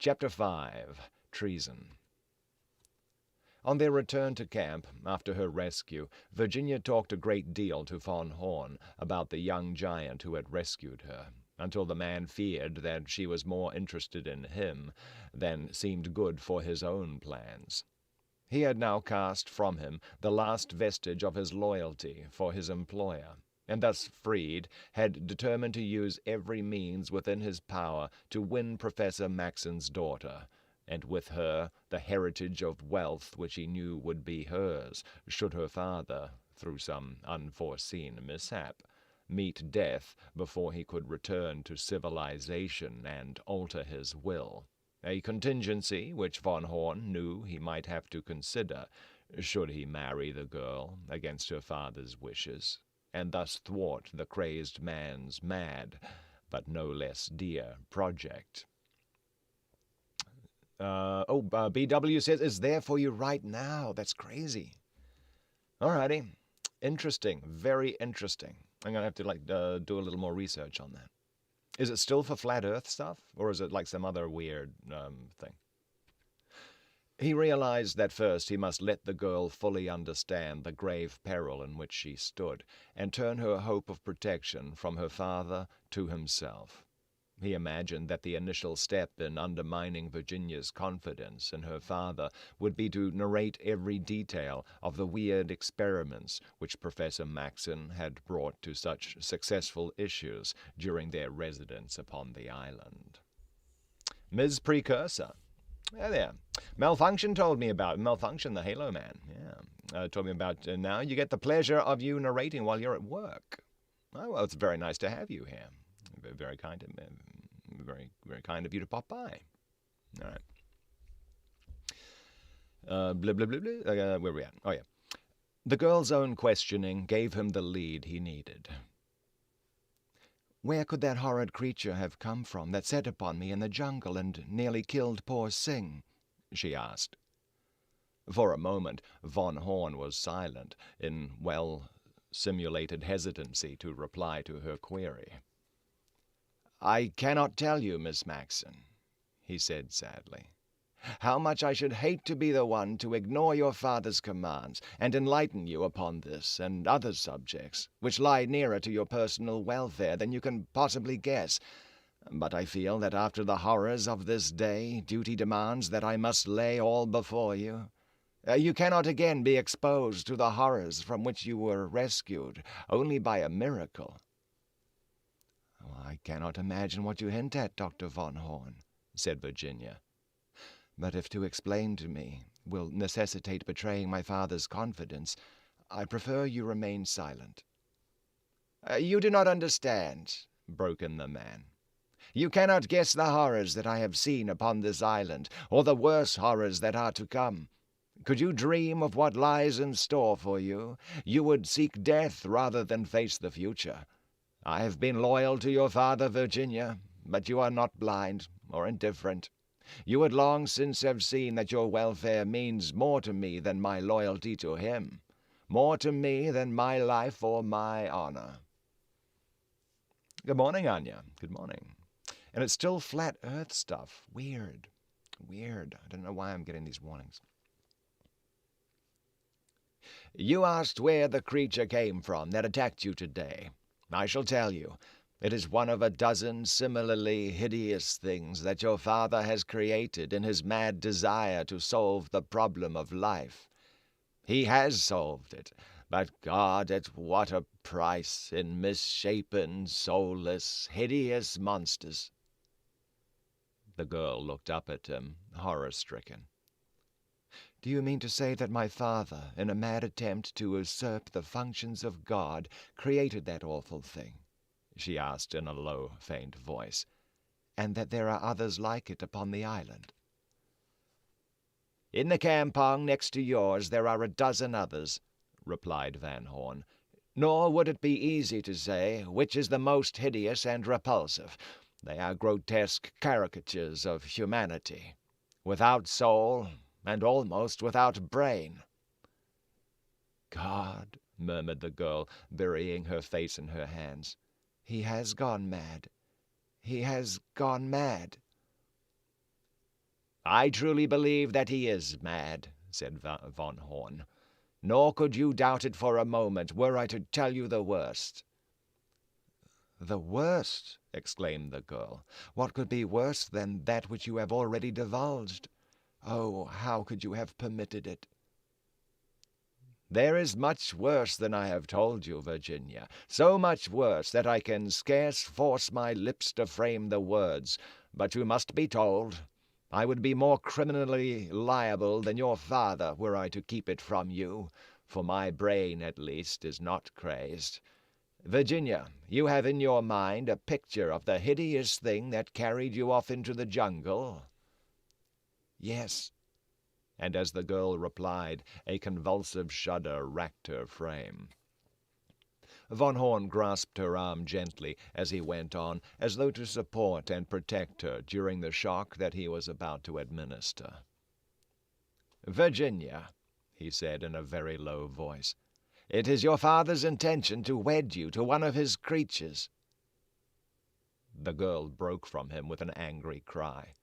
Chapter 5. Treason. On their return to camp, after her rescue, Virginia talked a great deal to Von Horn about the young giant who had rescued her, until the man feared that she was more interested in him than seemed good for his own plans. He had now cast from him the last vestige of his loyalty for his employer, and thus freed, had determined to use every means within his power to win Professor Maxon's daughter, and with her the heritage of wealth which he knew would be hers, should her father, through some unforeseen mishap, meet death before he could return to civilization and alter his will, a contingency which Von Horn knew he might have to consider, should he marry the girl against her father's wishes, and thus thwart the crazed man's mad, but no less dear project. BW says, it's there for you right now. That's crazy. Alrighty. Interesting. Very interesting. I'm going to have to do a little more research on that. Is it still for flat earth stuff? Or is it like some other weird thing? He realized that first he must let the girl fully understand the grave peril in which she stood, and turn her hope of protection from her father to himself. He imagined that the initial step in undermining Virginia's confidence in her father would be to narrate every detail of the weird experiments which Professor Maxon had brought to such successful issues during their residence upon the island. Ms. Precursor. Yeah, there. Malfunction told me about Malfunction, the Halo Man. Yeah, told me about now you get the pleasure of you narrating while you're at work. Oh, well, it's very nice to have you here. Very kind of very kind of you to pop by. All right. Blah, blah, blah, blah. Where are we at? Oh, yeah. The girl's own questioning gave him the lead he needed. Where could that horrid creature have come from that set upon me in the jungle and nearly killed poor Singh? She asked. For a moment, Von Horn was silent, in well-simulated hesitancy to reply to her query. I cannot tell you, Miss Maxon, he said sadly, how much I should hate to be the one to ignore your father's commands and enlighten you upon this and other subjects, which lie nearer to your personal welfare than you can possibly guess. But I feel that after the horrors of this day, duty demands that I must lay all before you. You cannot again be exposed to the horrors from which you were rescued only by a miracle. I cannot imagine what you hint at, Dr. Von Horn, said Virginia. But if to explain to me will necessitate betraying my father's confidence, I prefer you remain silent. You do not understand, broke in the man. You cannot guess the horrors that I have seen upon this island, or the worse horrors that are to come. Could you dream of what lies in store for you, you would seek death rather than face the future. I have been loyal to your father, Virginia, but you are not blind or indifferent. You would long since have seen that your welfare means more to me than my loyalty to him, more to me than my life or my honor. Good morning, Anya. Good morning. And it's still flat earth stuff. Weird. I don't know why I'm getting these warnings. You asked where the creature came from that attacked you today. I shall tell you. It is one of a dozen similarly hideous things that your father has created in his mad desire to solve the problem of life. He has solved it, but God, at what a price in misshapen, soulless, hideous monsters. The girl looked up at him, horror-stricken. Do you mean to say that my father, in a mad attempt to usurp the functions of God, created that awful thing? She asked in a low, faint voice, and that there are others like it upon the island? In the campong next to yours there are a dozen others, replied Van Horn, nor would it be easy to say which is the most hideous and repulsive. They are grotesque caricatures of humanity, without soul and almost without brain. God, murmured the girl, burying her face in her hands. He has gone mad. He has gone mad. "I truly believe that he is mad," said von Horn. "Nor could you doubt it for a moment, were I to tell you the worst." "The worst!" exclaimed the girl. "What could be worse than that which you have already divulged? Oh, how could you have permitted it?" "There is much worse than I have told you, Virginia, so much worse that I can scarce force my lips to frame the words, but you must be told. I would be more criminally liable than your father were I to keep it from you, for my brain, at least, is not crazed. Virginia, you have in your mind a picture of the hideous thing that carried you off into the jungle?" "Yes." And as the girl replied, a convulsive shudder racked her frame. Von Horn grasped her arm gently as he went on, as though to support and protect her during the shock that he was about to administer. "Virginia," he said in a very low voice, "it is your father's intention to wed you to one of his creatures." The girl broke from him with an angry cry.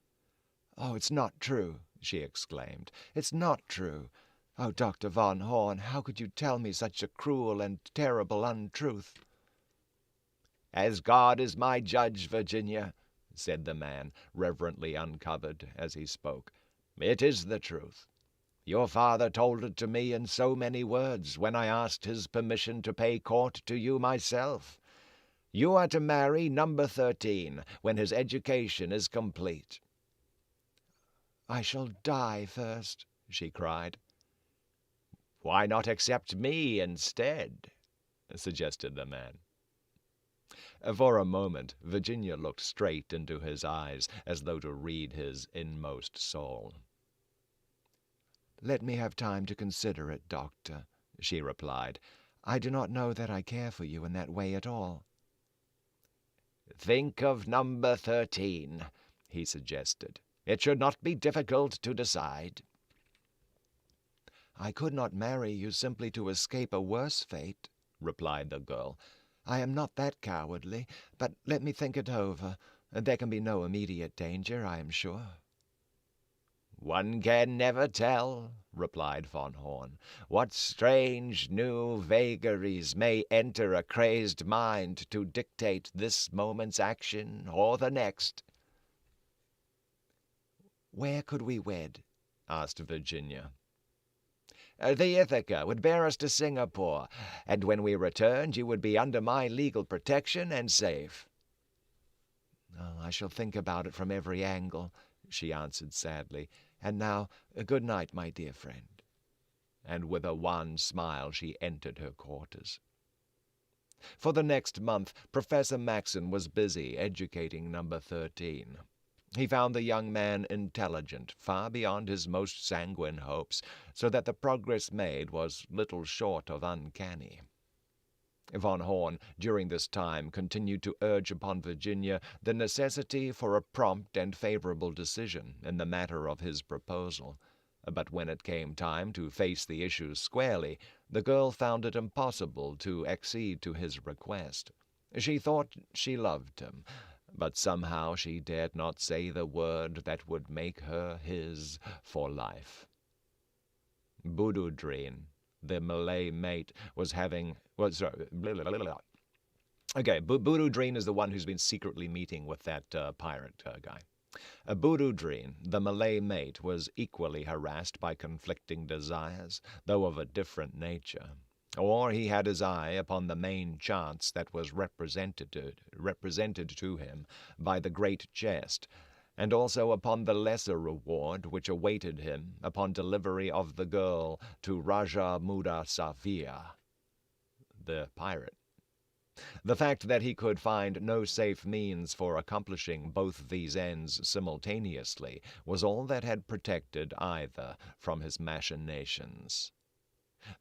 "Oh, it's not true," she exclaimed. "It's not true. Oh, Dr. Von Horn, how could you tell me such a cruel and terrible untruth?" "As God is my judge, Virginia," said the man, reverently uncovered as he spoke, "it is the truth. Your father told it to me in so many words when I asked his permission to pay court to you myself. You are to marry number 13 when his education is complete." "I shall die first," she cried. "Why not accept me instead?" suggested the man. For a moment Virginia looked straight into his eyes, as though to read his inmost soul. "Let me have time to consider it, Doctor," she replied. "I do not know that I care for you in that way at all." "Think of number 13, he suggested. "It should not be difficult to decide." "I could not marry you simply to escape a worse fate," replied the girl. "I am not that cowardly, but let me think it over. There can be no immediate danger, I am sure." "One can never tell," replied von Horn, "what strange new vagaries may enter a crazed mind to dictate this moment's action or the next." "Where could we wed?" asked Virginia. "The Ithaca would bear us to Singapore, and when we returned you would be under my legal protection and safe." "Oh, I shall think about it from every angle," she answered sadly. "And now, good night, my dear friend." And with a wan smile she entered her quarters. For the next month Professor Maxon was busy educating number 13. He found the young man intelligent, far beyond his most sanguine hopes, so that the progress made was little short of uncanny. Von Horn, during this time, continued to urge upon Virginia the necessity for a prompt and favorable decision in the matter of his proposal. But when it came time to face the issue squarely, the girl found it impossible to accede to his request. She thought she loved him, but somehow she dared not say the word that would make her his for life. Bududreen, the Malay mate, Bududreen is the one who's been secretly meeting with that pirate guy. Bududreen, the Malay mate, was equally harassed by conflicting desires, though of a different nature. Or he had his eye upon the main chance that was represented to him by the great chest, and also upon the lesser reward which awaited him upon delivery of the girl to Raja Muda Safia, the pirate. The fact that he could find no safe means for accomplishing both these ends simultaneously was all that had protected either from his machinations.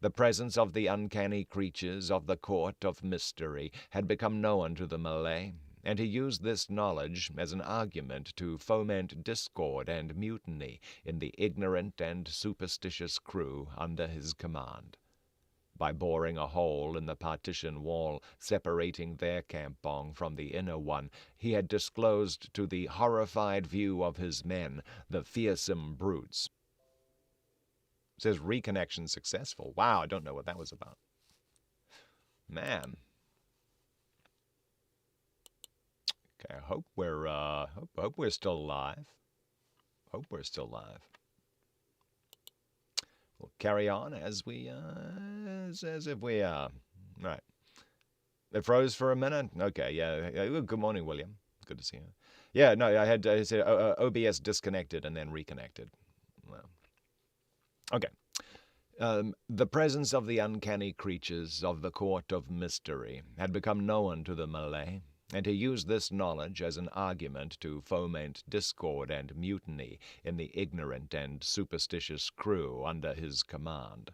The presence of the uncanny creatures of the Court of Mystery had become known to the Malay, and he used this knowledge as an argument to foment discord and mutiny in the ignorant and superstitious crew under his command. By boring a hole in the partition wall separating their campong from the inner one, he had disclosed to the horrified view of his men the fearsome brutes. It says reconnection successful. Wow, I don't know what that was about. Man. Okay, I hope we're still alive. Hope we're still alive. We'll carry on as we as if we are. Right. It froze for a minute. Okay, yeah. Good morning, William. Good to see you. Yeah, no, I said OBS disconnected and then reconnected. Well, okay. The presence of the uncanny creatures of the Court of Mystery had become known to the Malay, and he used this knowledge as an argument to foment discord and mutiny in the ignorant and superstitious crew under his command.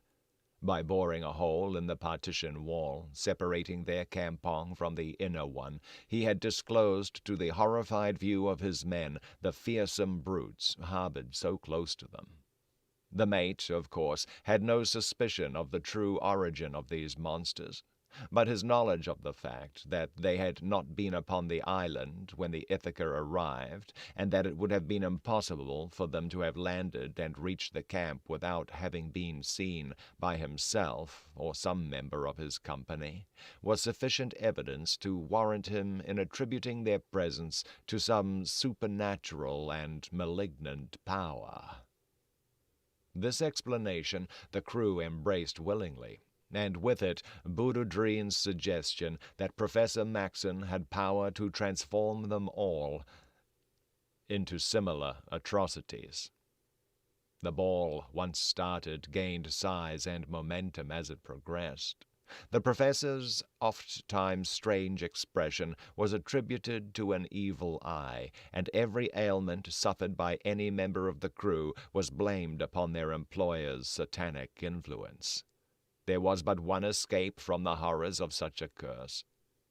By boring a hole in the partition wall, separating their campong from the inner one, he had disclosed to the horrified view of his men the fearsome brutes harbored so close to them. The mate, of course, had no suspicion of the true origin of these monsters, but his knowledge of the fact that they had not been upon the island when the Ithaca arrived, and that it would have been impossible for them to have landed and reached the camp without having been seen by himself or some member of his company, was sufficient evidence to warrant him in attributing their presence to some supernatural and malignant power. This explanation the crew embraced willingly, and with it Boudourin's suggestion that Professor Maxon had power to transform them all into similar atrocities. The ball, once started, gained size and momentum as it progressed. The professor's oft-times strange expression was attributed to an evil eye, and every ailment suffered by any member of the crew was blamed upon their employer's satanic influence. There was but one escape from the horrors of such a curse,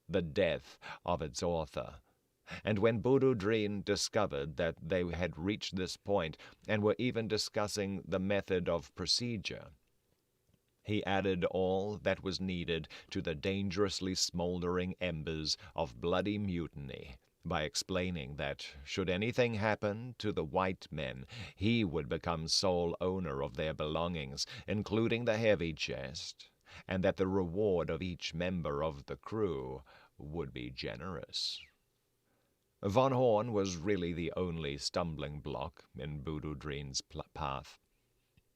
the death of its author. And when Boudourin discovered that they had reached this point and were even discussing the method of procedure, he added all that was needed to the dangerously smoldering embers of bloody mutiny by explaining that, should anything happen to the white men, he would become sole owner of their belongings, including the heavy chest, and that the reward of each member of the crew would be generous. Von Horn was really the only stumbling block in Boudourin's path.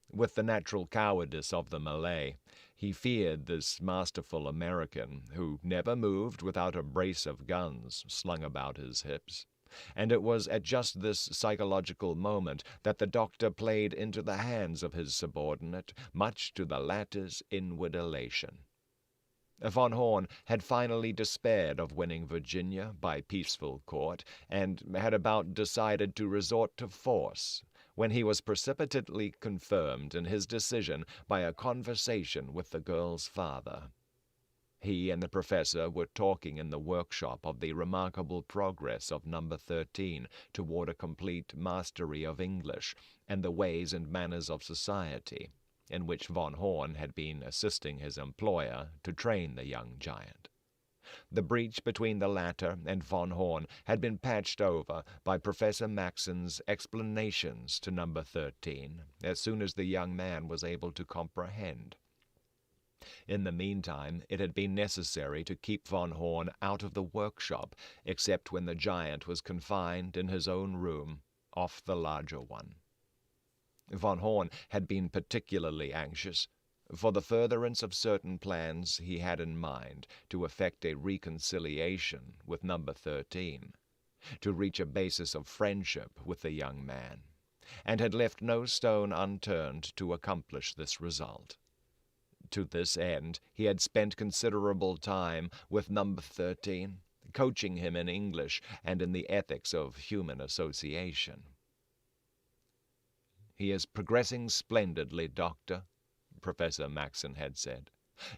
With the natural cowardice of the Malay, he feared this masterful American, who never moved without a brace of guns slung about his hips. And it was at just this psychological moment that the doctor played into the hands of his subordinate, much to the latter's inward elation. Von Horn had finally despaired of winning Virginia by peaceful court, and had about decided to resort to force, when he was precipitately confirmed in his decision by a conversation with the girl's father. He and the professor were talking in the workshop of the remarkable progress of Number 13 toward a complete mastery of English and the ways and manners of society, in which Von Horn had been assisting his employer to train the young giant. The breach between the latter and Von Horn had been patched over by Professor Maxon's explanations to Number 13 as soon as the young man was able to comprehend. In the meantime, it had been necessary to keep Von Horn out of the workshop, except when the giant was confined in his own room off the larger one. Von Horn had been particularly anxious for the furtherance of certain plans he had in mind to effect a reconciliation with Number 13, to reach a basis of friendship with the young man, and had left no stone unturned to accomplish this result. To this end, he had spent considerable time with Number 13, coaching him in English and in the ethics of human association. "He is progressing splendidly, Doctor," Professor Maxon had said.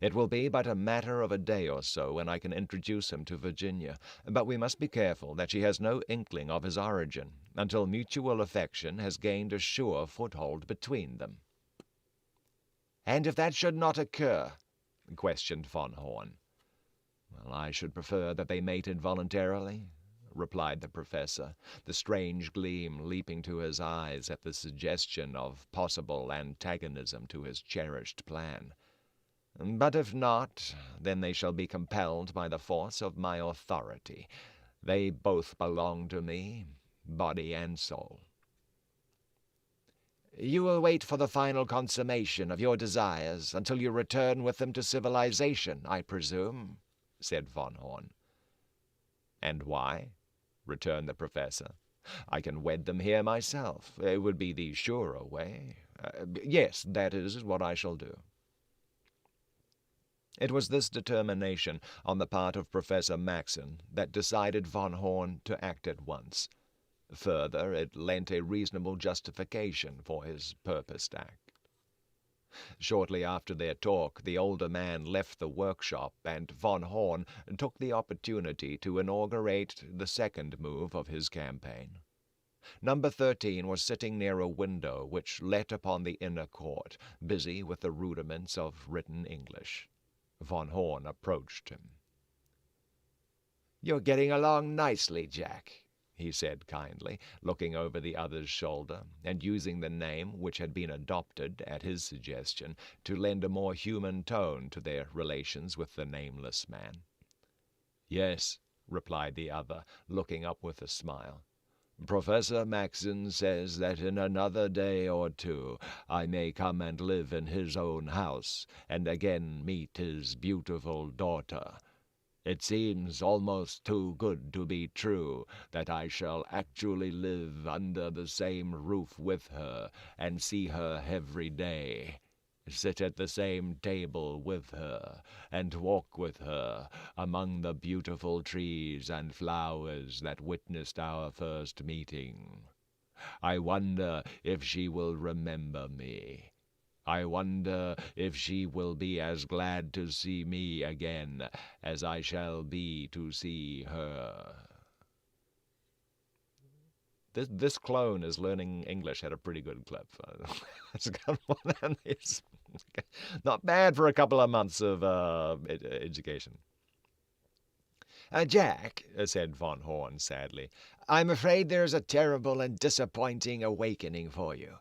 "It will be but a matter of a day or so when I can introduce him to Virginia, but we must be careful that she has no inkling of his origin until mutual affection has gained a sure foothold between them." "And if that should not occur," questioned von Horn. "Well, I should prefer that they mated voluntarily," replied the professor, the strange gleam leaping to his eyes at the suggestion of possible antagonism to his cherished plan. "But if not, then they shall be compelled by the force of my authority. They both belong to me, body and soul." "You will wait for the final consummation of your desires until you return with them to civilization, I presume," said von Horn. "And why?" returned the professor. "I can wed them here myself. It would be the surer way. Yes, that is what I shall do." It was this determination on the part of Professor Maxon that decided von Horn to act at once. Further, it lent a reasonable justification for his purposed act. Shortly after their talk, the older man left the workshop, and von Horn took the opportunity to inaugurate the second move of his campaign. Number 13 was sitting near a window which let upon the inner court, busy with the rudiments of written English. Von Horn approached him. "You're getting along nicely, Jack," he said kindly, looking over the other's shoulder, and using the name which had been adopted, at his suggestion, to lend a more human tone to their relations with the nameless man. "Yes," replied the other, looking up with a smile. "Professor Maxon says that in another day or two I may come and live in his own house, and again meet his beautiful daughter. It seems almost too good to be true that I shall actually live under the same roof with her, and see her every day, sit at the same table with her, and walk with her among the beautiful trees and flowers that witnessed our first meeting. I wonder if she will remember me. I wonder if she will be as glad to see me again as I shall be to see her." This clone is learning English at a pretty good clip. It's got one and it's not bad for a couple of months of education. "Jack," said von Horn sadly, "I'm afraid there's a terrible and disappointing awakening for you.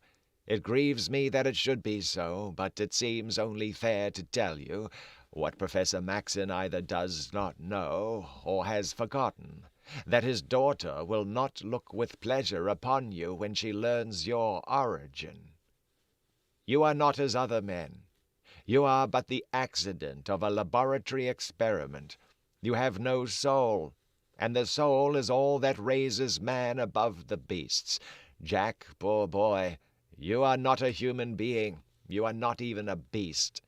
It grieves me that it should be so, but it seems only fair to tell you what Professor Maxon either does not know or has forgotten, that his daughter will not look with pleasure upon you when she learns your origin. You are not as other men. You are but the accident of a laboratory experiment. You have no soul, and the soul is all that raises man above the beasts. Jack, poor boy, you are not a human being. You are not even a beast.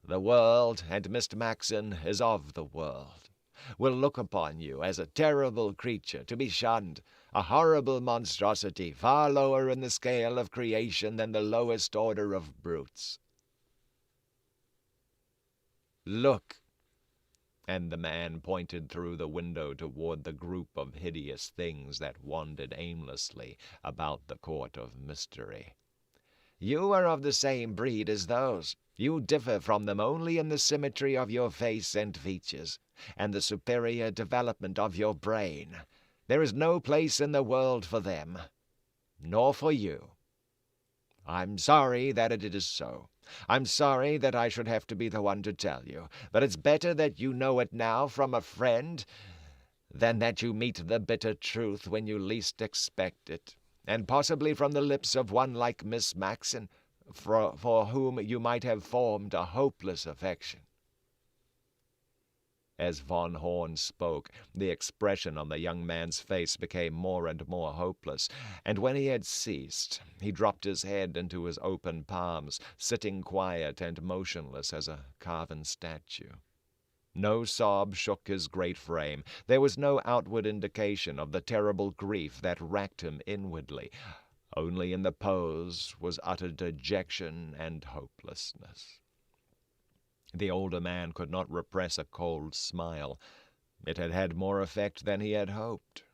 The world, and Mr. Maxon is of the world, will look upon you as a terrible creature to be shunned, a horrible monstrosity far lower in the scale of creation than the lowest order of brutes. Look!" And the man pointed through the window toward the group of hideous things that wandered aimlessly about the court of mystery. "You are of the same breed as those. You differ from them only in the symmetry of your face and features, and the superior development of your brain. There is no place in the world for them, nor for you. I'm sorry that it is so. I'm sorry that I should have to be the one to tell you, but it's better that you know it now from a friend than that you meet the bitter truth when you least expect it, and possibly from the lips of one like Miss Maxon, for whom you might have formed a hopeless affection." As von Horn spoke, the expression on the young man's face became more and more hopeless, and when he had ceased, he dropped his head into his open palms, sitting quiet and motionless as a carven statue. No sob shook his great frame. There was no outward indication of the terrible grief that racked him inwardly. Only in the pose was utter dejection and hopelessness. The older man could not repress a cold smile. It had had more effect than he had hoped.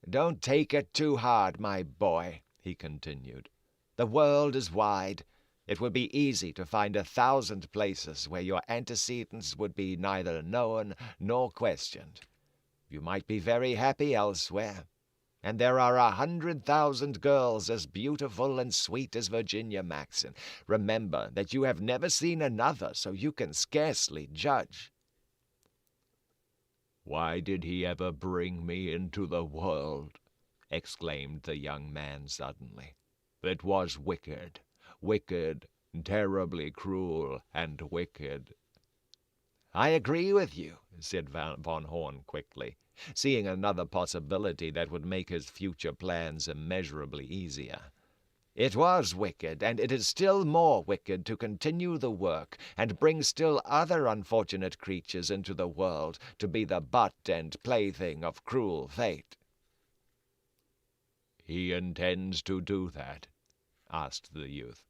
"Don't take it too hard, my boy," he continued. "The world is wide. It would be easy to find 1,000 places where your antecedents would be neither known nor questioned. You might be very happy elsewhere, and there are 100,000 girls as beautiful and sweet as Virginia Maxon. Remember that you have never seen another, so you can scarcely judge." "Why did he ever bring me into the world?" exclaimed the young man suddenly. "It was wicked, wicked, terribly cruel and wicked." "I agree with you," said von Horn quickly, seeing another possibility that would make his future plans immeasurably easier. "It was wicked, and it is still more wicked to continue the work and bring still other unfortunate creatures into the world to be the butt and plaything of cruel fate." "He intends to do that?" asked the youth.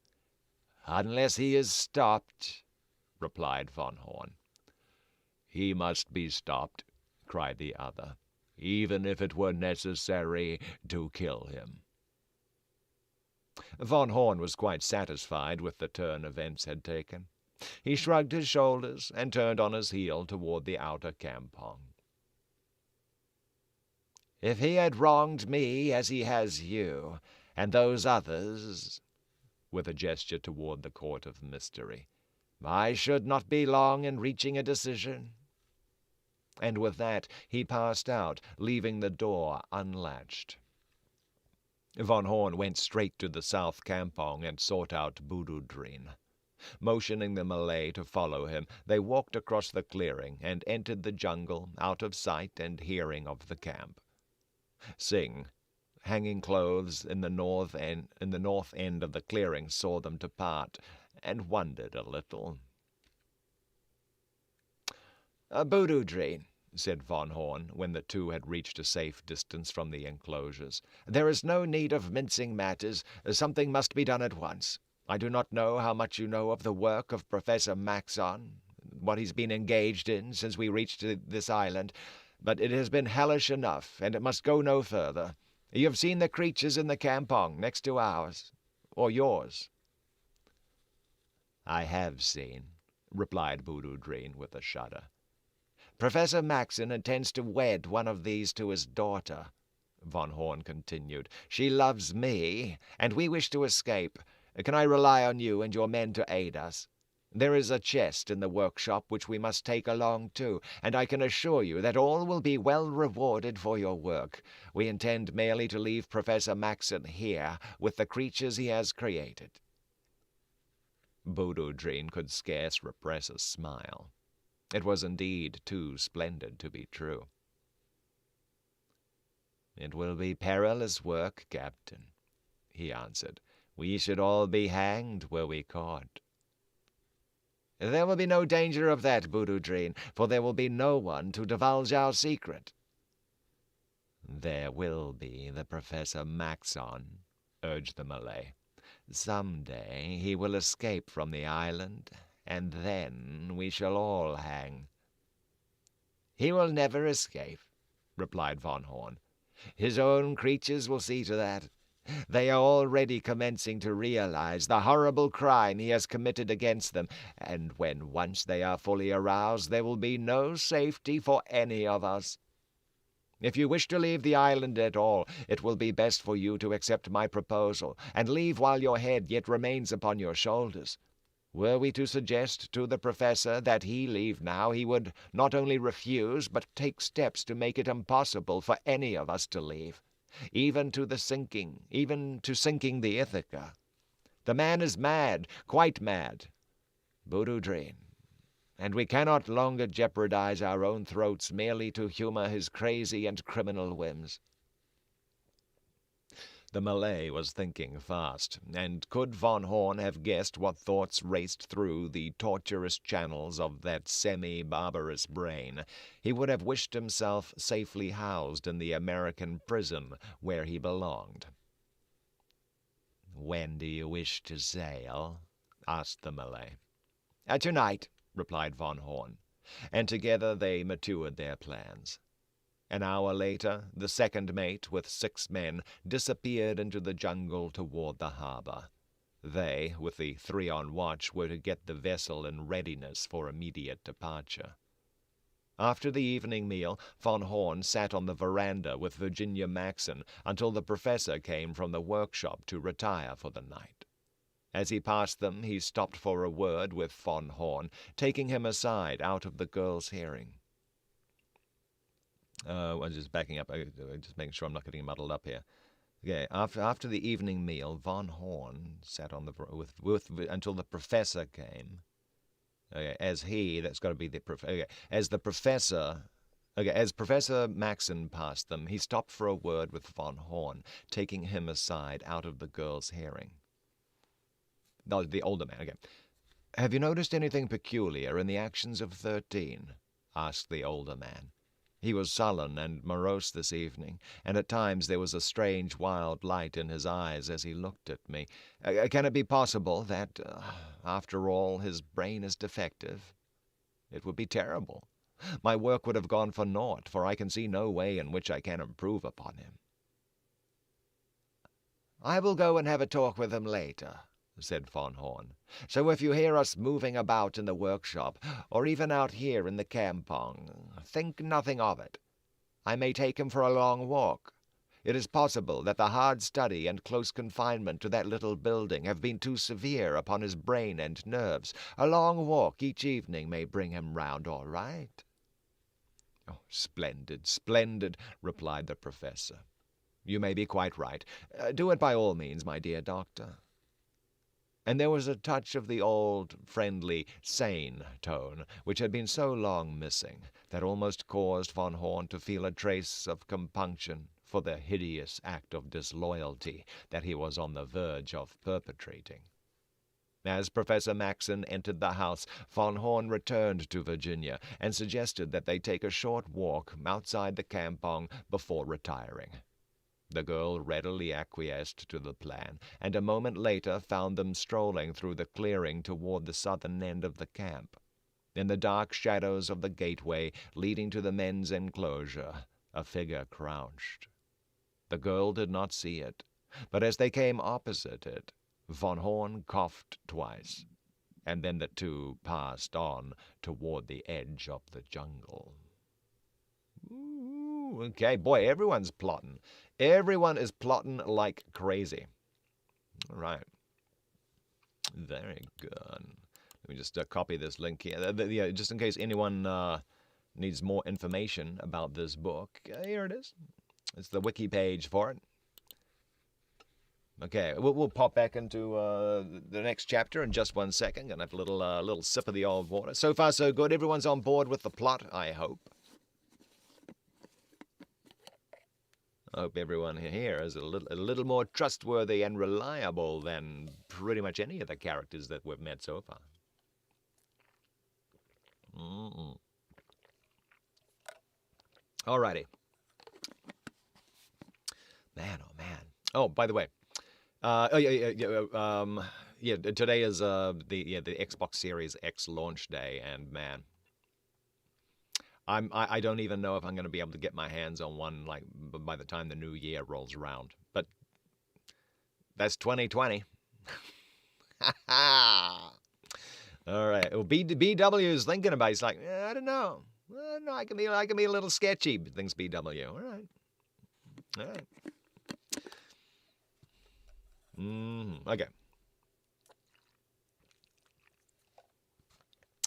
"Unless he is stopped," replied von Horn. "He must be stopped," cried the other, "even if it were necessary to kill him." Von Horn was quite satisfied with the turn events had taken. He shrugged his shoulders and turned on his heel toward the outer campong. "If he had wronged me as he has you, and those others," with a gesture toward the Court of Mystery, "I should not be long in reaching a decision." And with that he passed out, leaving the door unlatched. Von Horn went straight to the south campong and sought out Boodoo-Dreen. Motioning the Malay to follow him, they walked across the clearing and entered the jungle, out of sight and hearing of the camp. Sing, hanging clothes in the north end of the clearing, saw them depart, and wondered a little. "Boodoo-Dreen," said von Horn, when the two had reached a safe distance from the enclosures, "there is no need of mincing matters. Something must be done at once. I do not know how much you know of the work of Professor Maxon, what he's been engaged in since we reached this island, but it has been hellish enough, and it must go no further. You have seen the creatures in the campong next to ours, or yours." "I have seen," replied Boodoo-Dreen with a shudder. "Professor Maxon intends to wed one of these to his daughter," von Horn continued. "She loves me, and we wish to escape. Can I rely on you and your men to aid us? There is a chest in the workshop which we must take along too, and I can assure you that all will be well rewarded for your work. We intend merely to leave Professor Maxon here with the creatures he has created." Boodoo-Dreen could scarce repress a smile. It was indeed too splendid to be true. "It will be perilous work, Captain," he answered. "We should all be hanged were we caught." "There will be no danger of that, Boodoo-Dreen, for there will be no one to divulge our secret." "There will be the Professor Maxon," urged the Malay. "Some day he will escape from the island, and then we shall all hang." "He will never escape," replied von Horn. "His own creatures will see to that. They are already commencing to realize the horrible crime he has committed against them, and when once they are fully aroused, there will be no safety for any of us. If you wish to leave the island at all, it will be best for you to accept my proposal, and leave while your head yet remains upon your shoulders. Were we to suggest to the professor that he leave now, he would not only refuse, but take steps to make it impossible for any of us to leave, even to sinking the Ithaca. The man is mad, quite mad, Boodoo-Dreen, and we cannot longer jeopardize our own throats merely to humor his crazy and criminal whims." The Malay was thinking fast, and could von Horn have guessed what thoughts raced through the tortuous channels of that semi-barbarous brain, he would have wished himself safely housed in the American prison where he belonged. "When do you wish to sail?" asked the Malay. "Tonight," replied von Horn, and together they matured their plans. An hour later, the second mate, with 6 men, disappeared into the jungle toward the harbor. They, with the 3 on watch, were to get the vessel in readiness for immediate departure. After the evening meal, Von Horn sat on the veranda with Virginia Maxon until the professor came from the workshop to retire for the night. As he passed them, he stopped for a word with Von Horn, taking him aside out of the girl's hearing. I'm just backing up, just making sure I'm not getting muddled up here. Okay, after the evening meal, Von Horn sat on the until the professor came. Okay, as Professor Maxon passed them, he stopped for a word with Von Horn, taking him aside out of the girl's hearing. No, the older man, okay. "Have you noticed anything peculiar in the actions of 13? Asked the older man. He was sullen and morose this evening, and at times there was a strange wild light in his eyes as he looked at me. Can it be possible that, after all, his brain is defective? It would be terrible. My work would have gone for naught, for I can see no way in which I can improve upon him." "I will go and have a talk with him later," said Von Horn. "So if you hear us moving about in the workshop, or even out here in the campong, think nothing of it. I may take him for a long walk. It is possible that the hard study and close confinement to that little building have been too severe upon his brain and nerves. A long walk each evening may bring him round all right." "Oh, splendid, splendid," replied the professor. "You may be quite right. Do it by all means, my dear doctor." And there was a touch of the old, friendly, sane tone which had been so long missing, that almost caused Von Horn to feel a trace of compunction for the hideous act of disloyalty that he was on the verge of perpetrating. As Professor Maxon entered the house, Von Horn returned to Virginia and suggested that they take a short walk outside the campong before retiring. The girl readily acquiesced to the plan, and a moment later found them strolling through the clearing toward the southern end of the camp. In the dark shadows of the gateway leading to the men's enclosure, a figure crouched. The girl did not see it, but as they came opposite it, Von Horn coughed twice, and then the two passed on toward the edge of the jungle. Okay, boy, everyone's plotting. Everyone is plotting like crazy. All right. Very good. Let me just copy this link here. Just in case anyone needs more information about this book. Here it is. It's the wiki page for it. Okay, we'll pop back into the next chapter in just 1 second. Gonna have a little sip of the old water. So far, so good. Everyone's on board with the plot, I hope. I hope everyone here is a little more trustworthy and reliable than pretty much any of the characters that we've met so far. Alrighty. Man, oh man. Oh, by the way, today is the Xbox Series X launch day, and man, I don't even know if I'm going to be able to get my hands on one by the time the new year rolls around. But that's 2020. All right. Well, BW is thinking about it. He's like, I don't know. I can be a little sketchy. Thinks BW. All right. Okay.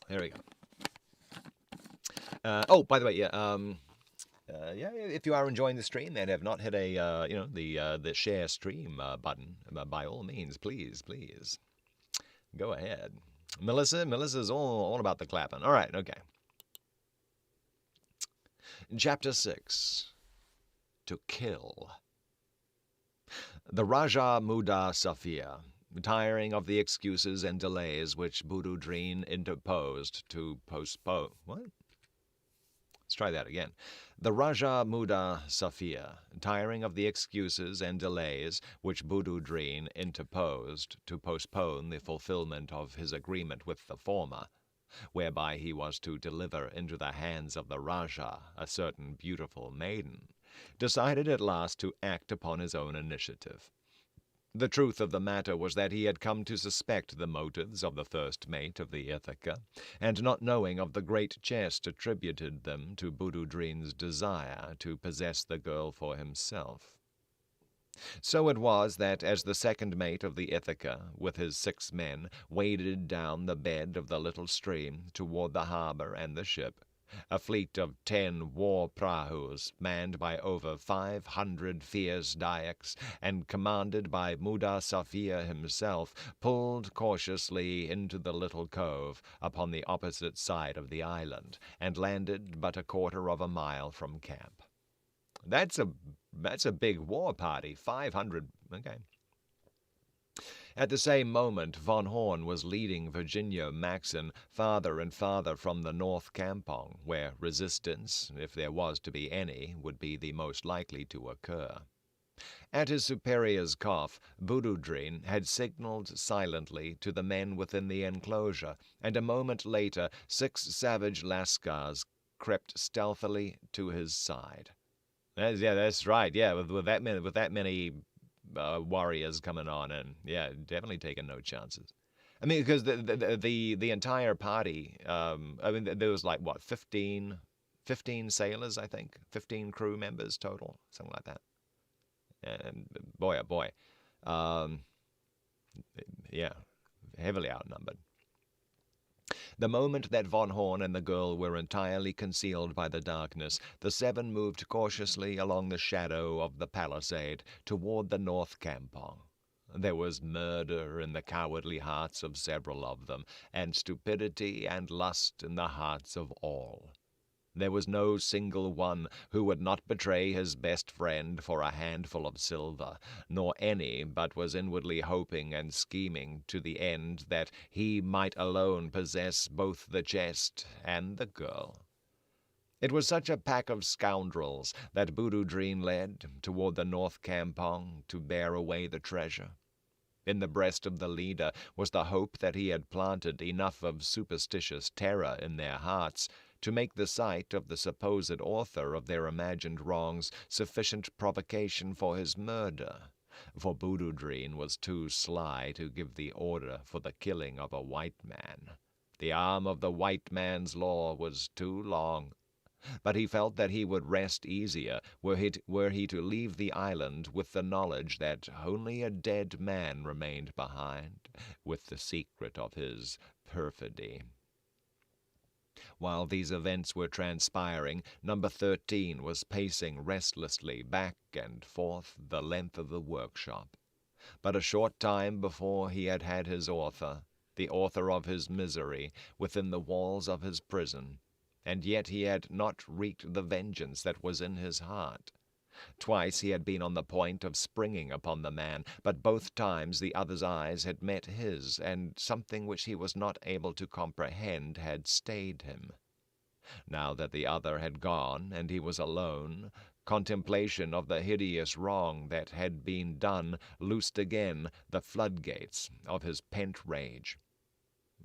There we go. By the way, if you are enjoying the stream and have not hit the share stream button, by all means, please go ahead. Melissa's all about the clapping. All right, okay. Chapter 6. To kill. The Raja Muda Safia, tiring of the excuses and delays which Bududreen interposed to postpone. What? Let's try that again. The Raja Muda Safia, tiring of the excuses and delays which Bududreen interposed to postpone the fulfillment of his agreement with the former, whereby he was to deliver into the hands of the Raja a certain beautiful maiden, decided at last to act upon his own initiative. The truth of the matter was that he had come to suspect the motives of the first mate of the Ithaca, and not knowing of the great chest attributed them to Bududrin's desire to possess the girl for himself. So it was that as the second mate of the Ithaca, with his 6 men, waded down the bed of the little stream toward the harbor and the ship, a fleet of 10 war prahus, manned by over 500 fierce Dyaks and commanded by Muda Safia himself, pulled cautiously into the little cove upon the opposite side of the island, and landed but a quarter of a mile from camp. That's a big war party, 500, okay. At the same moment, von Horn was leading Virginia Maxon farther and farther from the North Campong, where resistance, if there was to be any, would be the most likely to occur. At his superior's cough, Bududrin had signaled silently to the men within the enclosure, and a moment later 6 savage Lascars crept stealthily to his side. That's right. Yeah, with that many warriors coming on, and yeah, definitely taking no chances. I mean, because the entire party, there was like what 15 sailors, I think, 15 crew members total, something like that. And boy, oh boy, yeah, heavily outnumbered. The moment that von Horn and the girl were entirely concealed by the darkness, the 7 moved cautiously along the shadow of the palisade toward the North Campong. There was murder in the cowardly hearts of several of them, and stupidity and lust in the hearts of all. There was no single one who would not betray his best friend for a handful of silver, nor any but was inwardly hoping and scheming to the end that he might alone possess both the chest and the girl. It was such a pack of scoundrels that Bududrin led toward the North Campong to bear away the treasure. In the breast of the leader was the hope that he had planted enough of superstitious terror in their hearts to make the sight of the supposed author of their imagined wrongs sufficient provocation for his murder, for Bududrin was too sly to give the order for the killing of a white man. The arm of the white man's law was too long, but he felt that he would rest easier were he to leave the island with the knowledge that only a dead man remained behind, with the secret of his perfidy. While these events were transpiring, number 13 was pacing restlessly back and forth the length of the workshop. But a short time before he had had his author, the author of his misery, within the walls of his prison, and yet he had not wreaked the vengeance that was in his heart. Twice he had been on the point of springing upon the man, but both times the other's eyes had met his, and something which he was not able to comprehend had stayed him. Now that the other had gone, and he was alone, contemplation of the hideous wrong that had been done loosed again the floodgates of his pent rage.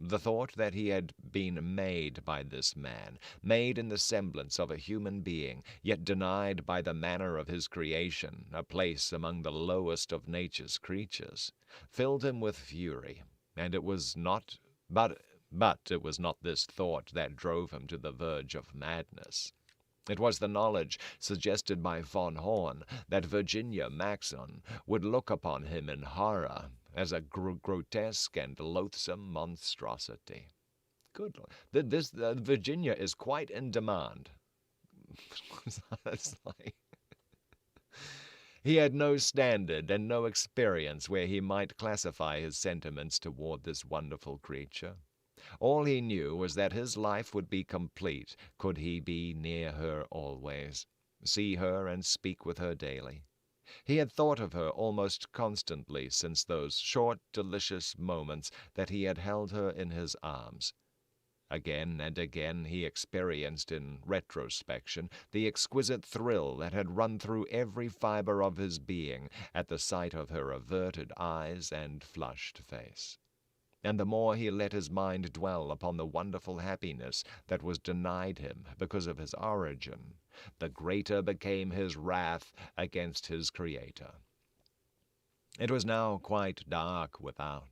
The thought that he had been made by this man, made in the semblance of a human being, yet denied by the manner of his creation a place among the lowest of nature's creatures, filled him with fury, and it was not but it was not this thought that drove him to the verge of madness. It was the knowledge, suggested by von Horn, that Virginia Maxon would look upon him in horror, as a grotesque and loathsome monstrosity. Good Lord. This Virginia is quite in demand. He had no standard and no experience where he might classify his sentiments toward this wonderful creature. All he knew was that his life would be complete could he be near her always, see her and speak with her daily. He had thought of her almost constantly since those short, delicious moments that he had held her in his arms. Again and again he experienced in retrospection the exquisite thrill that had run through every fiber of his being at the sight of her averted eyes and flushed face. And the more he let his mind dwell upon the wonderful happiness that was denied him because of his origin, the greater became his wrath against his Creator. It was now quite dark without.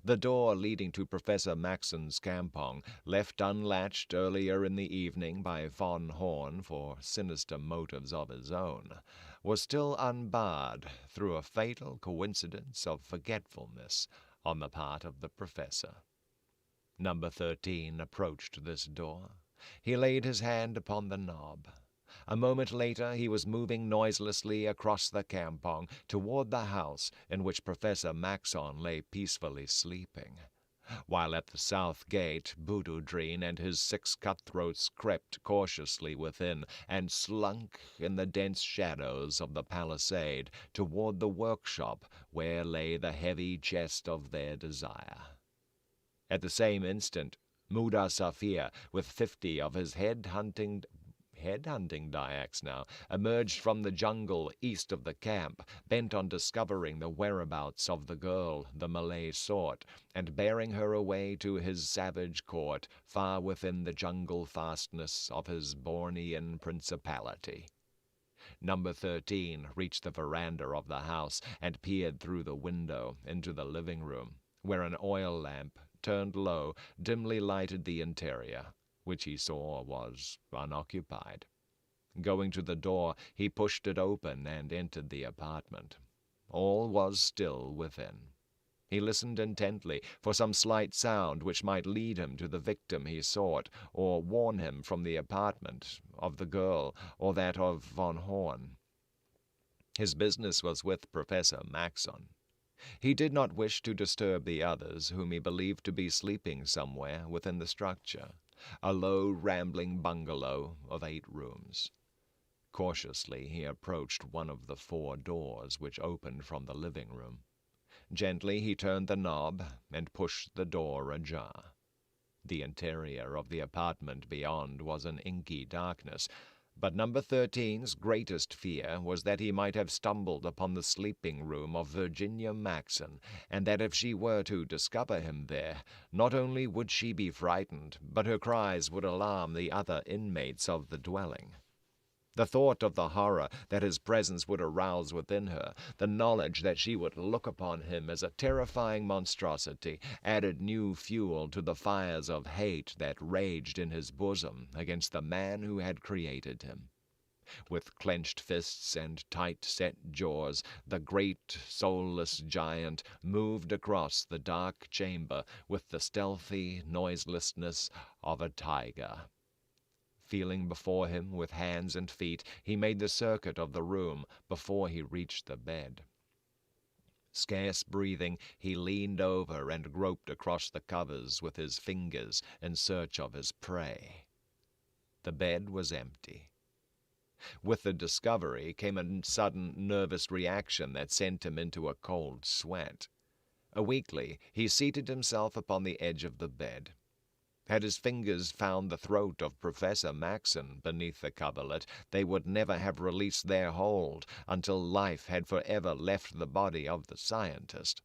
The door leading to Professor Maxon's campong, left unlatched earlier in the evening by Von Horn for sinister motives of his own, was still unbarred through a fatal coincidence of forgetfulness on the part of the professor. Number 13 approached this door. He laid his hand upon the knob. A moment later he was moving noiselessly across the campong toward the house in which Professor Maxon lay peacefully sleeping, while at the south gate Boudouin and his 6 cutthroats crept cautiously within and slunk in the dense shadows of the palisade toward the workshop where lay the heavy chest of their desire. At the same instant, Muda Safir, with 50 of his head-hunting Dayaks now, emerged from the jungle east of the camp, bent on discovering the whereabouts of the girl the Malay sought, and bearing her away to his savage court far within the jungle fastness of his Bornean principality. Number 13 reached the veranda of the house and peered through the window into the living room, where an oil lamp, turned low, dimly lighted the interior, which he saw was unoccupied. Going to the door, he pushed it open and entered the apartment. All was still within. He listened intently for some slight sound which might lead him to the victim he sought, or warn him from the apartment of the girl or that of Von Horn. His business was with Professor Maxon. He did not wish to disturb the others, whom he believed to be sleeping somewhere within the structure, a low, rambling bungalow of 8 rooms. Cautiously he approached one of the 4 doors which opened from the living room. Gently he turned the knob and pushed the door ajar. The interior of the apartment beyond was an inky darkness, but Number 13's greatest fear was that he might have stumbled upon the sleeping room of Virginia Maxon, and that if she were to discover him there, not only would she be frightened, but her cries would alarm the other inmates of the dwelling. The thought of the horror that his presence would arouse within her, the knowledge that she would look upon him as a terrifying monstrosity, added new fuel to the fires of hate that raged in his bosom against the man who had created him. With clenched fists and tight-set jaws, the great, soulless giant moved across the dark chamber with the stealthy noiselessness of a tiger. Feeling before him with hands and feet, he made the circuit of the room before he reached the bed. Scarce breathing, he leaned over and groped across the covers with his fingers in search of his prey. The bed was empty. With the discovery came a sudden nervous reaction that sent him into a cold sweat. Weakly, he seated himself upon the edge of the bed. Had his fingers found the throat of Professor Maxon beneath the coverlet, they would never have released their hold until life had forever left the body of the scientist.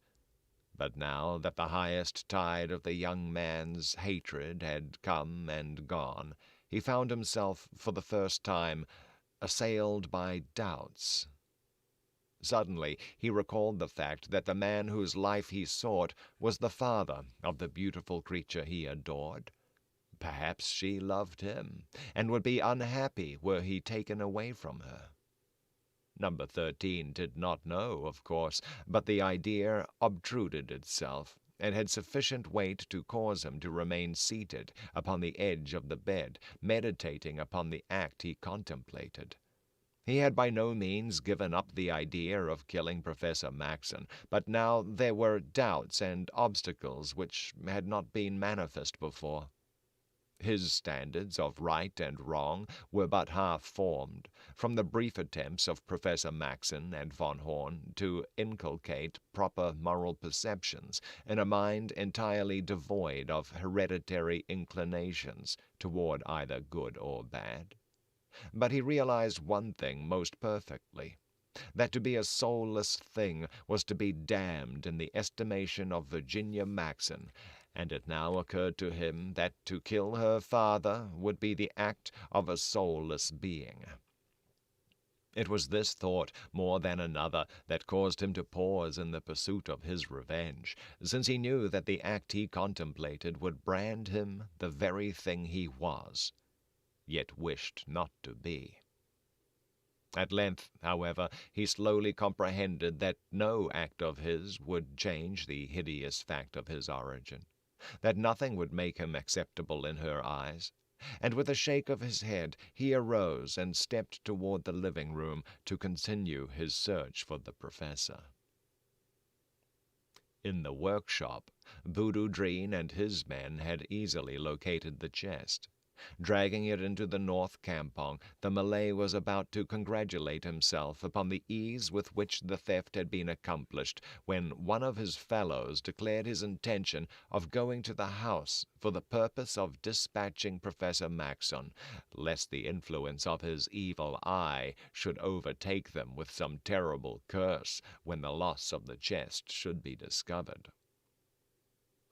But now that the highest tide of the young man's hatred had come and gone, he found himself, for the first time, assailed by doubts. Suddenly he recalled the fact that the man whose life he sought was the father of the beautiful creature he adored. Perhaps she loved him, and would be unhappy were he taken away from her. Number 13 did not know, of course, but the idea obtruded itself, and had sufficient weight to cause him to remain seated upon the edge of the bed, meditating upon the act he contemplated. He had by no means given up the idea of killing Professor Maxon, but now there were doubts and obstacles which had not been manifest before. His standards of right and wrong were but half formed, from the brief attempts of Professor Maxon and Von Horn to inculcate proper moral perceptions in a mind entirely devoid of hereditary inclinations toward either good or bad. But he realized one thing most perfectly, that to be a soulless thing was to be damned in the estimation of Virginia Maxon, and it now occurred to him that to kill her father would be the act of a soulless being. It was this thought, more than another, that caused him to pause in the pursuit of his revenge, since he knew that the act he contemplated would brand him the very thing he was, yet wished not to be. At length, however, he slowly comprehended that no act of his would change the hideous fact of his origin, that nothing would make him acceptable in her eyes, and with a shake of his head he arose and stepped toward the living room to continue his search for the professor. In the workshop, Boudouin and his men had easily located the chest. Dragging it into the north campong, the Malay was about to congratulate himself upon the ease with which the theft had been accomplished, when one of his fellows declared his intention of going to the house for the purpose of dispatching Professor Maxon, lest the influence of his evil eye should overtake them with some terrible curse when the loss of the chest should be discovered.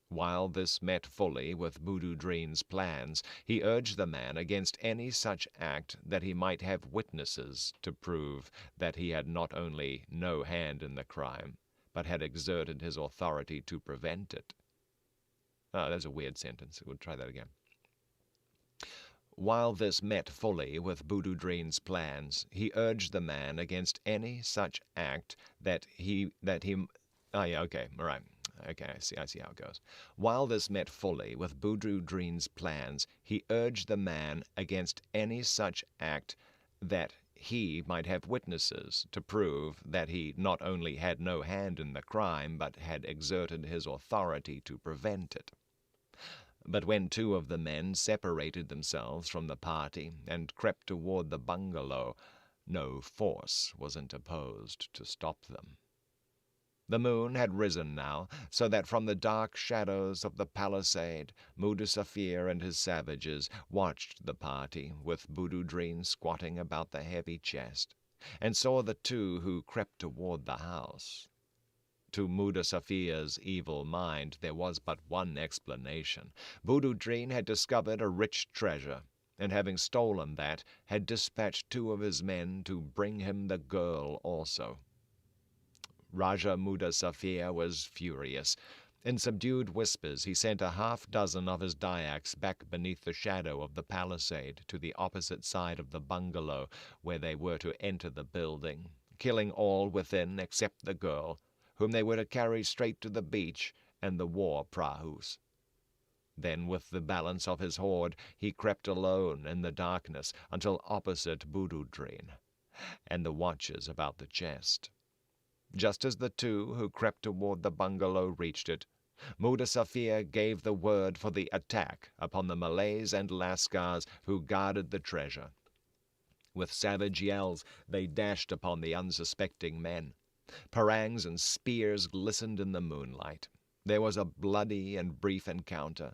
While this met fully with Boudouin's plans, he urged the man against any such act that he might have witnesses to prove that he had not only no hand in the crime, but had exerted his authority to prevent it. Oh, that's a weird sentence. We'll try that again. While this met fully with Boudouin's plans, he urged the man against any such act Okay, all right. Okay, I see how it goes. While this met fully with Boudouin's plans, he urged the man against any such act that he might have witnesses to prove that he not only had no hand in the crime, but had exerted his authority to prevent it. But when two of the men separated themselves from the party and crept toward the bungalow, no force was interposed to stop them. The moon had risen now, so that from the dark shadows of the palisade, Mudasafir and his savages watched the party, with Boudouin squatting about the heavy chest, and saw the two who crept toward the house. To Mudasafir's evil mind there was but one explanation. Boudouin had discovered a rich treasure, and having stolen that, had dispatched two of his men to bring him the girl also. Raja Mudasafir was furious. In subdued whispers he sent 6 of his Dyaks back beneath the shadow of the palisade to the opposite side of the bungalow, where they were to enter the building, killing all within except the girl, whom they were to carry straight to the beach and the war prahus. Then, with the balance of his horde, he crept alone in the darkness until opposite Boudouin, and the watchers about the chest. Just as the two who crept toward the bungalow reached it, Mudasafir gave the word for the attack upon the Malays and Lascars who guarded the treasure. With savage yells they dashed upon the unsuspecting men. Parangs and spears glistened in the moonlight. There was a bloody and brief encounter,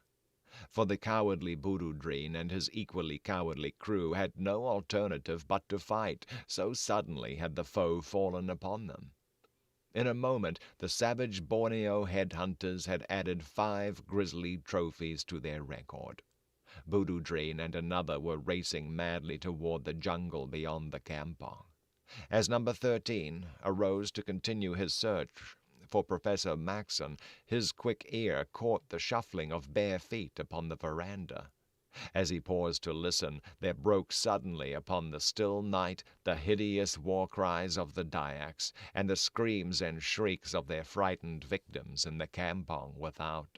for the cowardly Boudouin and his equally cowardly crew had no alternative but to fight, so suddenly had the foe fallen upon them. In a moment the savage Borneo headhunters had added 5 grisly trophies to their record. Boudouin and another were racing madly toward the jungle beyond the campong. As number 13 arose to continue his search for Professor Maxon, his quick ear caught the shuffling of bare feet upon the veranda. As he paused to listen, there broke suddenly upon the still night the hideous war cries of the Dyaks, and the screams and shrieks of their frightened victims in the campong without.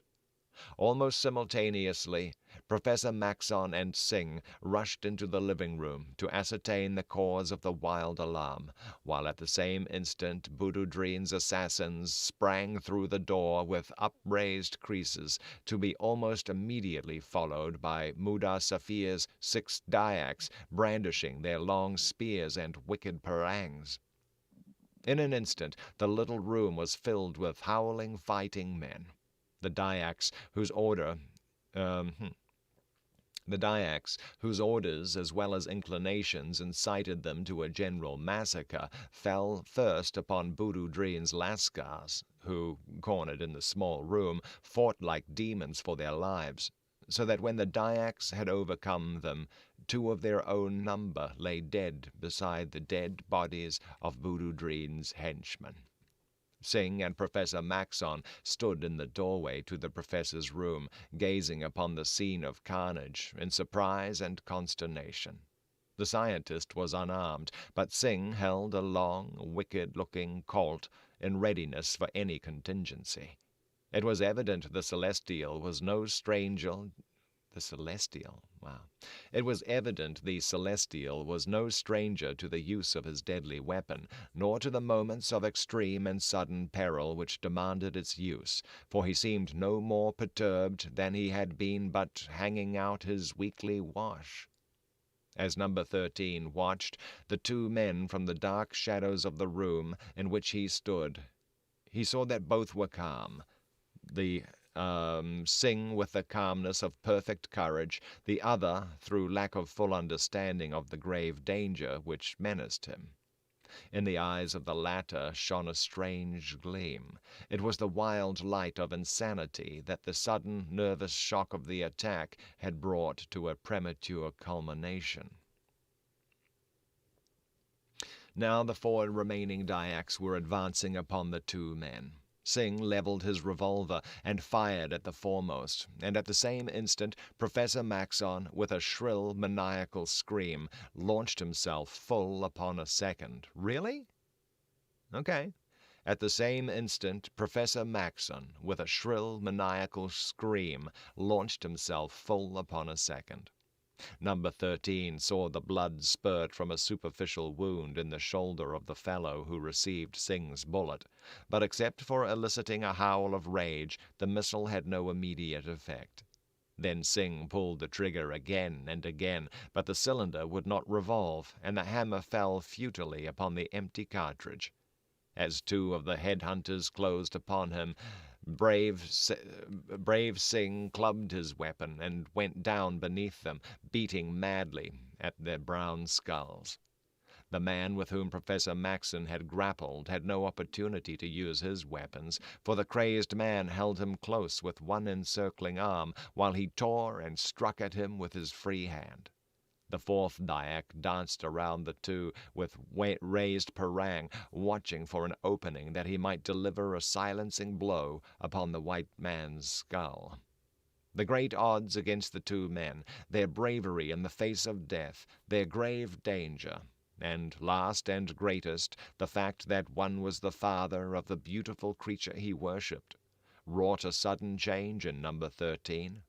Almost simultaneously, Professor Maxon and Singh rushed into the living room to ascertain the cause of the wild alarm, while at the same instant Boudouin's assassins sprang through the door with upraised creeses, to be almost immediately followed by Mudasafir's 6 Dyaks brandishing their long spears and wicked parangs. In an instant the little room was filled with howling, fighting men. The Dyaks, whose orders as well as inclinations incited them to a general massacre, fell first upon Boudouin's Lascars, who, cornered in the small room, fought like demons for their lives. so that when the Dyaks had overcome them, 2 of their own number lay dead beside the dead bodies of Voodoo Dreen's henchmen. Singh and Professor Maxon stood in the doorway to the professor's room, gazing upon the scene of carnage in surprise and consternation. The scientist was unarmed, but Singh held a long, wicked-looking Colt in readiness for any contingency. It was evident the Celestial was no stranger. The Celestial, wow. It was evident the Celestial was no stranger to the use of his deadly weapon, nor to the moments of extreme and sudden peril which demanded its use, for he seemed no more perturbed than he had been but hanging out his weekly wash. As number 13 watched the 2 men from the dark shadows of the room in which he stood, he saw that both were calm. The Singh with the calmness of perfect courage, the other through lack of full understanding of the grave danger which menaced him. In the eyes of the latter shone a strange gleam. It was the wild light of insanity that the sudden nervous shock of the attack had brought to a premature culmination. Now the 4 remaining Dyaks were advancing upon the 2 men. Singh leveled his revolver and fired at the foremost, and at the same instant Professor Maxon, with a shrill, maniacal scream, launched himself full upon a second. Really? Okay. At the same instant Professor Maxon, with a shrill, maniacal scream, launched himself full upon a second. Number 13 saw the blood spurt from a superficial wound in the shoulder of the fellow who received Singh's bullet, but except for eliciting a howl of rage, the missile had no immediate effect. Then Singh pulled the trigger again and again, but the cylinder would not revolve, and the hammer fell futilely upon the empty cartridge. As 2 of the headhunters closed upon him, brave Singh clubbed his weapon and went down beneath them, beating madly at their brown skulls. The man with whom Professor Maxon had grappled had no opportunity to use his weapons, for the crazed man held him close with one encircling arm, while he tore and struck at him with his free hand. The 4th Dyak danced around the 2 with raised parang, watching for an opening that he might deliver a silencing blow upon the white man's skull. The great odds against the 2 men, their bravery in the face of death, their grave danger, and last and greatest, the fact that one was the father of the beautiful creature he worshipped, wrought a sudden change in number 13.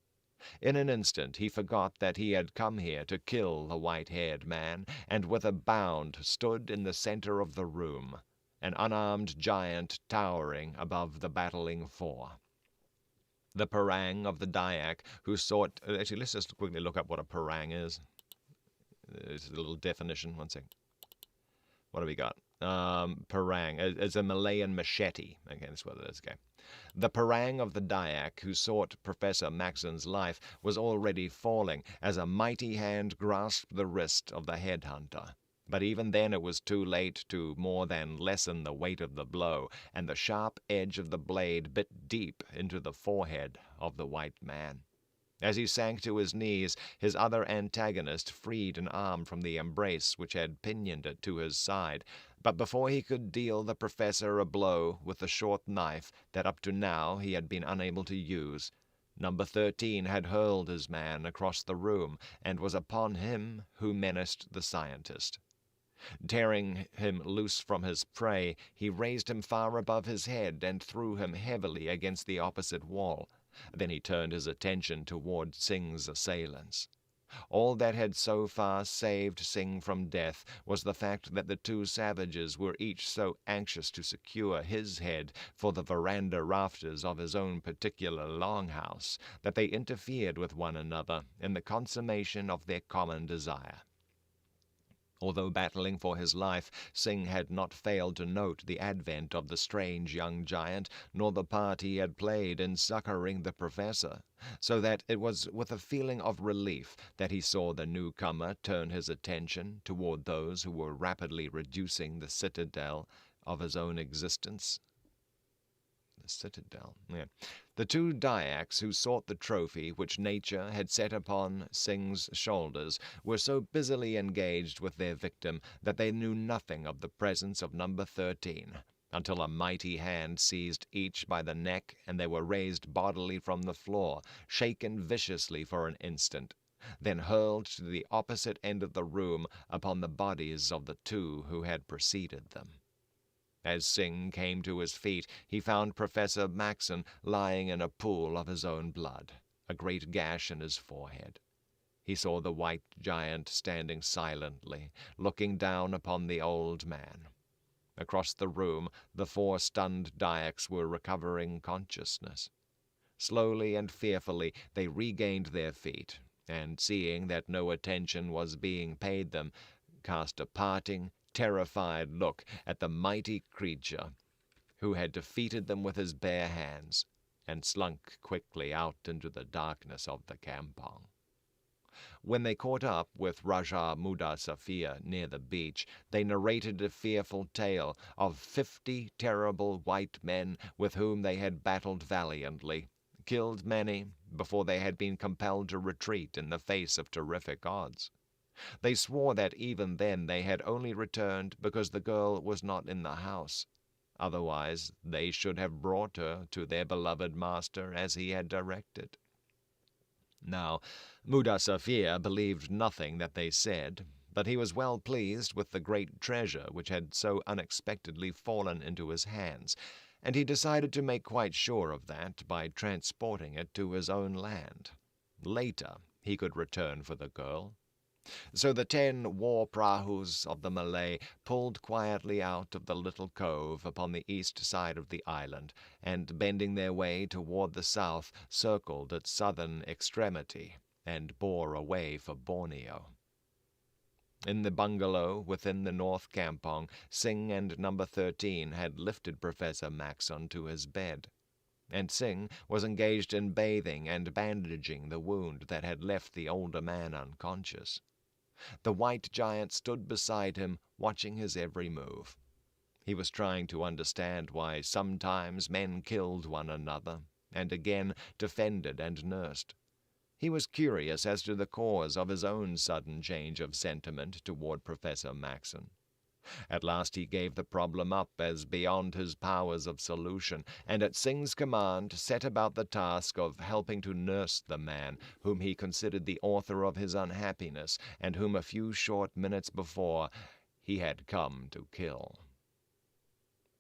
In an instant he forgot that he had come here to kill the white-haired man, and with a bound stood in the center of the room, an unarmed giant towering above the battling 4. The parang of the Dyak who sought... Actually, let's just quickly look up what a parang is. It's a little definition. One second. What have we got? Parang. It's a Malayan machete. Okay, that's what it is. Okay. The parang of the Dyak who sought Professor Maxon's life was already falling as a mighty hand grasped the wrist of the headhunter. But even then it was too late to more than lessen the weight of the blow, and the sharp edge of the blade bit deep into the forehead of the white man. As he sank to his knees, his other antagonist freed an arm from the embrace which had pinioned it to his side, but before he could deal the professor a blow with the short knife that up to now he had been unable to use, number 13 had hurled his man across the room and was upon him who menaced the scientist. Tearing him loose from his prey, he raised him far above his head and threw him heavily against the opposite wall. Then he turned his attention toward Singh's assailants. All that had so far saved Singh from death was the fact that the 2 savages were each so anxious to secure his head for the veranda rafters of his own particular longhouse that they interfered with one another in the consummation of their common desire. Although battling for his life, Singh had not failed to note the advent of the strange young giant, nor the part he had played in succoring the professor, so that it was with a feeling of relief that he saw the newcomer turn his attention toward those who were rapidly reducing the citadel of his own existence. The citadel. Yeah. The two Dyaks who sought the trophy which nature had set upon Synge's shoulders were so busily engaged with their victim that they knew nothing of the presence of number 13, until a mighty hand seized each by the neck and they were raised bodily from the floor, shaken viciously for an instant, then hurled to the opposite end of the room upon the bodies of the two who had preceded them. As Synge came to his feet, he found Professor Maxon lying in a pool of his own blood, a great gash in his forehead. He saw the white giant standing silently, looking down upon the old man. Across the room, the 4 stunned Dyaks were recovering consciousness. Slowly and fearfully they regained their feet, and seeing that no attention was being paid them, cast a parting, terrified look at the mighty creature who had defeated them with his bare hands, and slunk quickly out into the darkness of the campong. When they caught up with Raja Mudasafir near the beach, they narrated a fearful tale of 50 terrible white men with whom they had battled valiantly, killed many before they had been compelled to retreat in the face of terrific odds. They swore that even then they had only returned because the girl was not in the house. Otherwise they should have brought her to their beloved master as he had directed. Now, Mudasafir believed nothing that they said, but he was well pleased with the great treasure which had so unexpectedly fallen into his hands, and he decided to make quite sure of that by transporting it to his own land. Later he could return for the girl. So the 10 war prahus of the Malay pulled quietly out of the little cove upon the east side of the island, and bending their way toward the south, circled its southern extremity, and bore away for Borneo. In the bungalow within the North Campong, Synge and number 13 had lifted Professor Maxon to his bed, and Synge was engaged in bathing and bandaging the wound that had left the older man unconscious. The white giant stood beside him, watching his every move. He was trying to understand why sometimes men killed one another, and again defended and nursed. He was curious as to the cause of his own sudden change of sentiment toward Professor Maxon. At last he gave the problem up as beyond his powers of solution, and at Synge's command set about the task of helping to nurse the man whom he considered the author of his unhappiness, and whom a few short minutes before he had come to kill.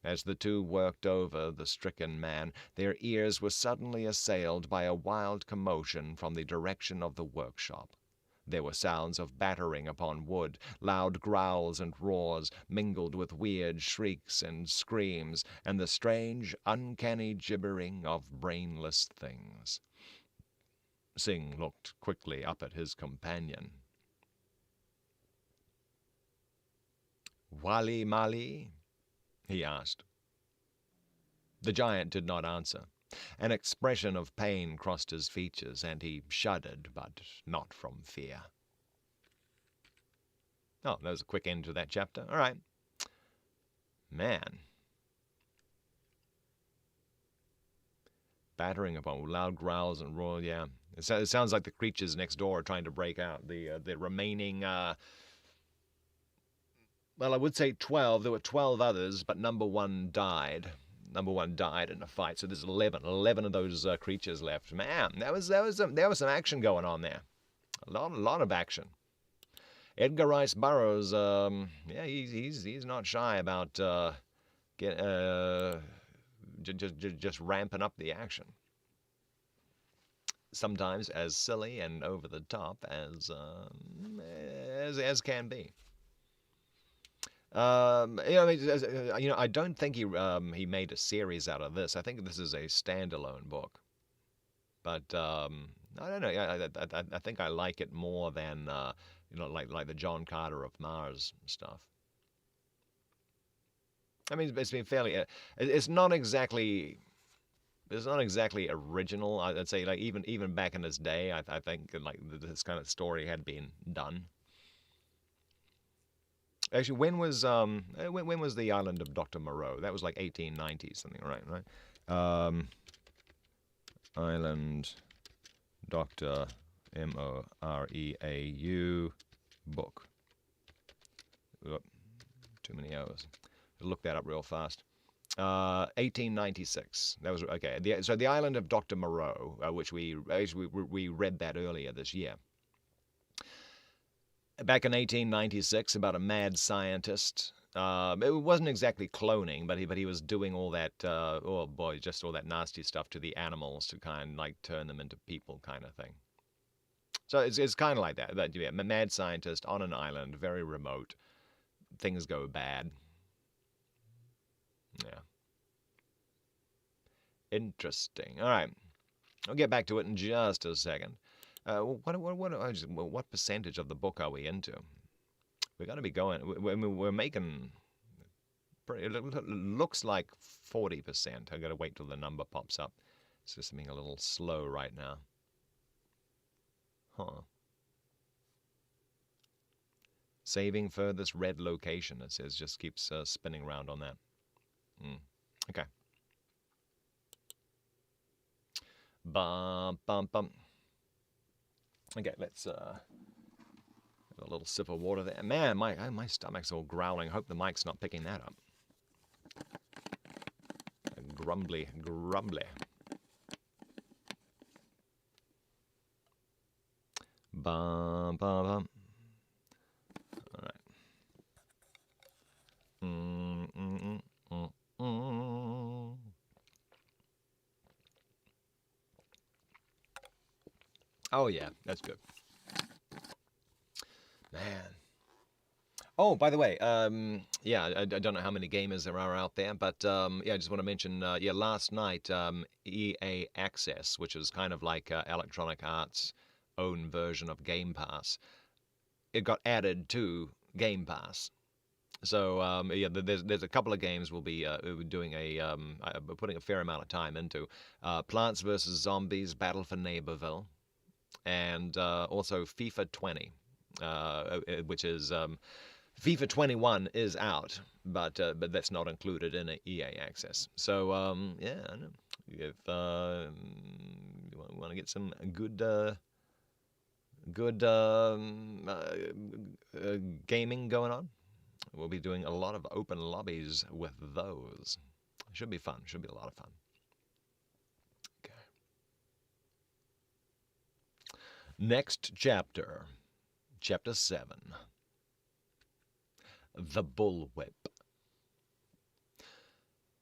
As the two worked over the stricken man, their ears were suddenly assailed by a wild commotion from the direction of the workshop. There were sounds of battering upon wood, loud growls and roars, mingled with weird shrieks and screams, and the strange, uncanny gibbering of brainless things. Synge looked quickly up at his companion. "Wali Mali?" he asked. The giant did not answer. An expression of pain crossed his features, and he shuddered, but not from fear. Oh, that was a quick end to that chapter. All right. Man. Battering upon loud growls and roars, yeah. It sounds like the creatures next door are trying to break out. The remaining, well, I would say 12. There were 12 others, but number 1 died. Number 1 died in a fight, so there's 11 of those creatures left. Man, there was some action going on there. A lot of action. Edgar Rice Burroughs, yeah, he's not shy about just ramping up the action. Sometimes as silly and over the top as can be. I don't think he made a series out of this. I think this is a standalone book. But I don't know. I think I like it more than like the John Carter of Mars stuff. I mean, it's been fairly. It's not exactly original. I'd say, like, even back in its day, I think like this kind of story had been done. Actually, when was the Island of Dr. Moreau? That was like 1890 something, right? Island Dr. Moreau book. Oop, too many hours. Look that up real fast. 1896. That was okay. So the Island of Dr. Moreau, which we read that earlier this year. Back in 1896, about a mad scientist. It wasn't exactly cloning, but he was doing all that. Oh boy, just all that nasty stuff to the animals to kind of like turn them into people, kind of thing. So it's kind of like that. But yeah, a mad scientist on an island, very remote. Things go bad. Yeah. Interesting. All right. I'll get back to it in just a second. What percentage of the book are we into? We're going to be going. We're making. It looks like 40%. I've got to wait till the number pops up. It's just being a little slow right now. Huh. Saving furthest red location, it says, just keeps spinning around on that. Okay. Bum, bum, bum. Okay, let's have a little sip of water there. Man, my stomach's all growling. Hope the mic's not picking that up. Grumbly, grumbly. Bum, bum, bum. All right. Oh yeah, that's good. Man. Oh, by the way, yeah, I don't know how many gamers there are out there, but yeah, I just want to mention, yeah, last night, EA Access, which is kind of like Electronic Arts' own version of Game Pass, it got added to Game Pass. So yeah, there's a couple of games we'll be doing putting a fair amount of time into. Plants vs. Zombies: Battle for Neighborville, and also FIFA 20, which is FIFA 21 is out, but that's not included in EA Access. So yeah, I know. If you want to get some good gaming going on, we'll be doing a lot of open lobbies with those. Should be fun. Should be a lot of fun. Okay. Next chapter. Chapter 7. The Bullwhip.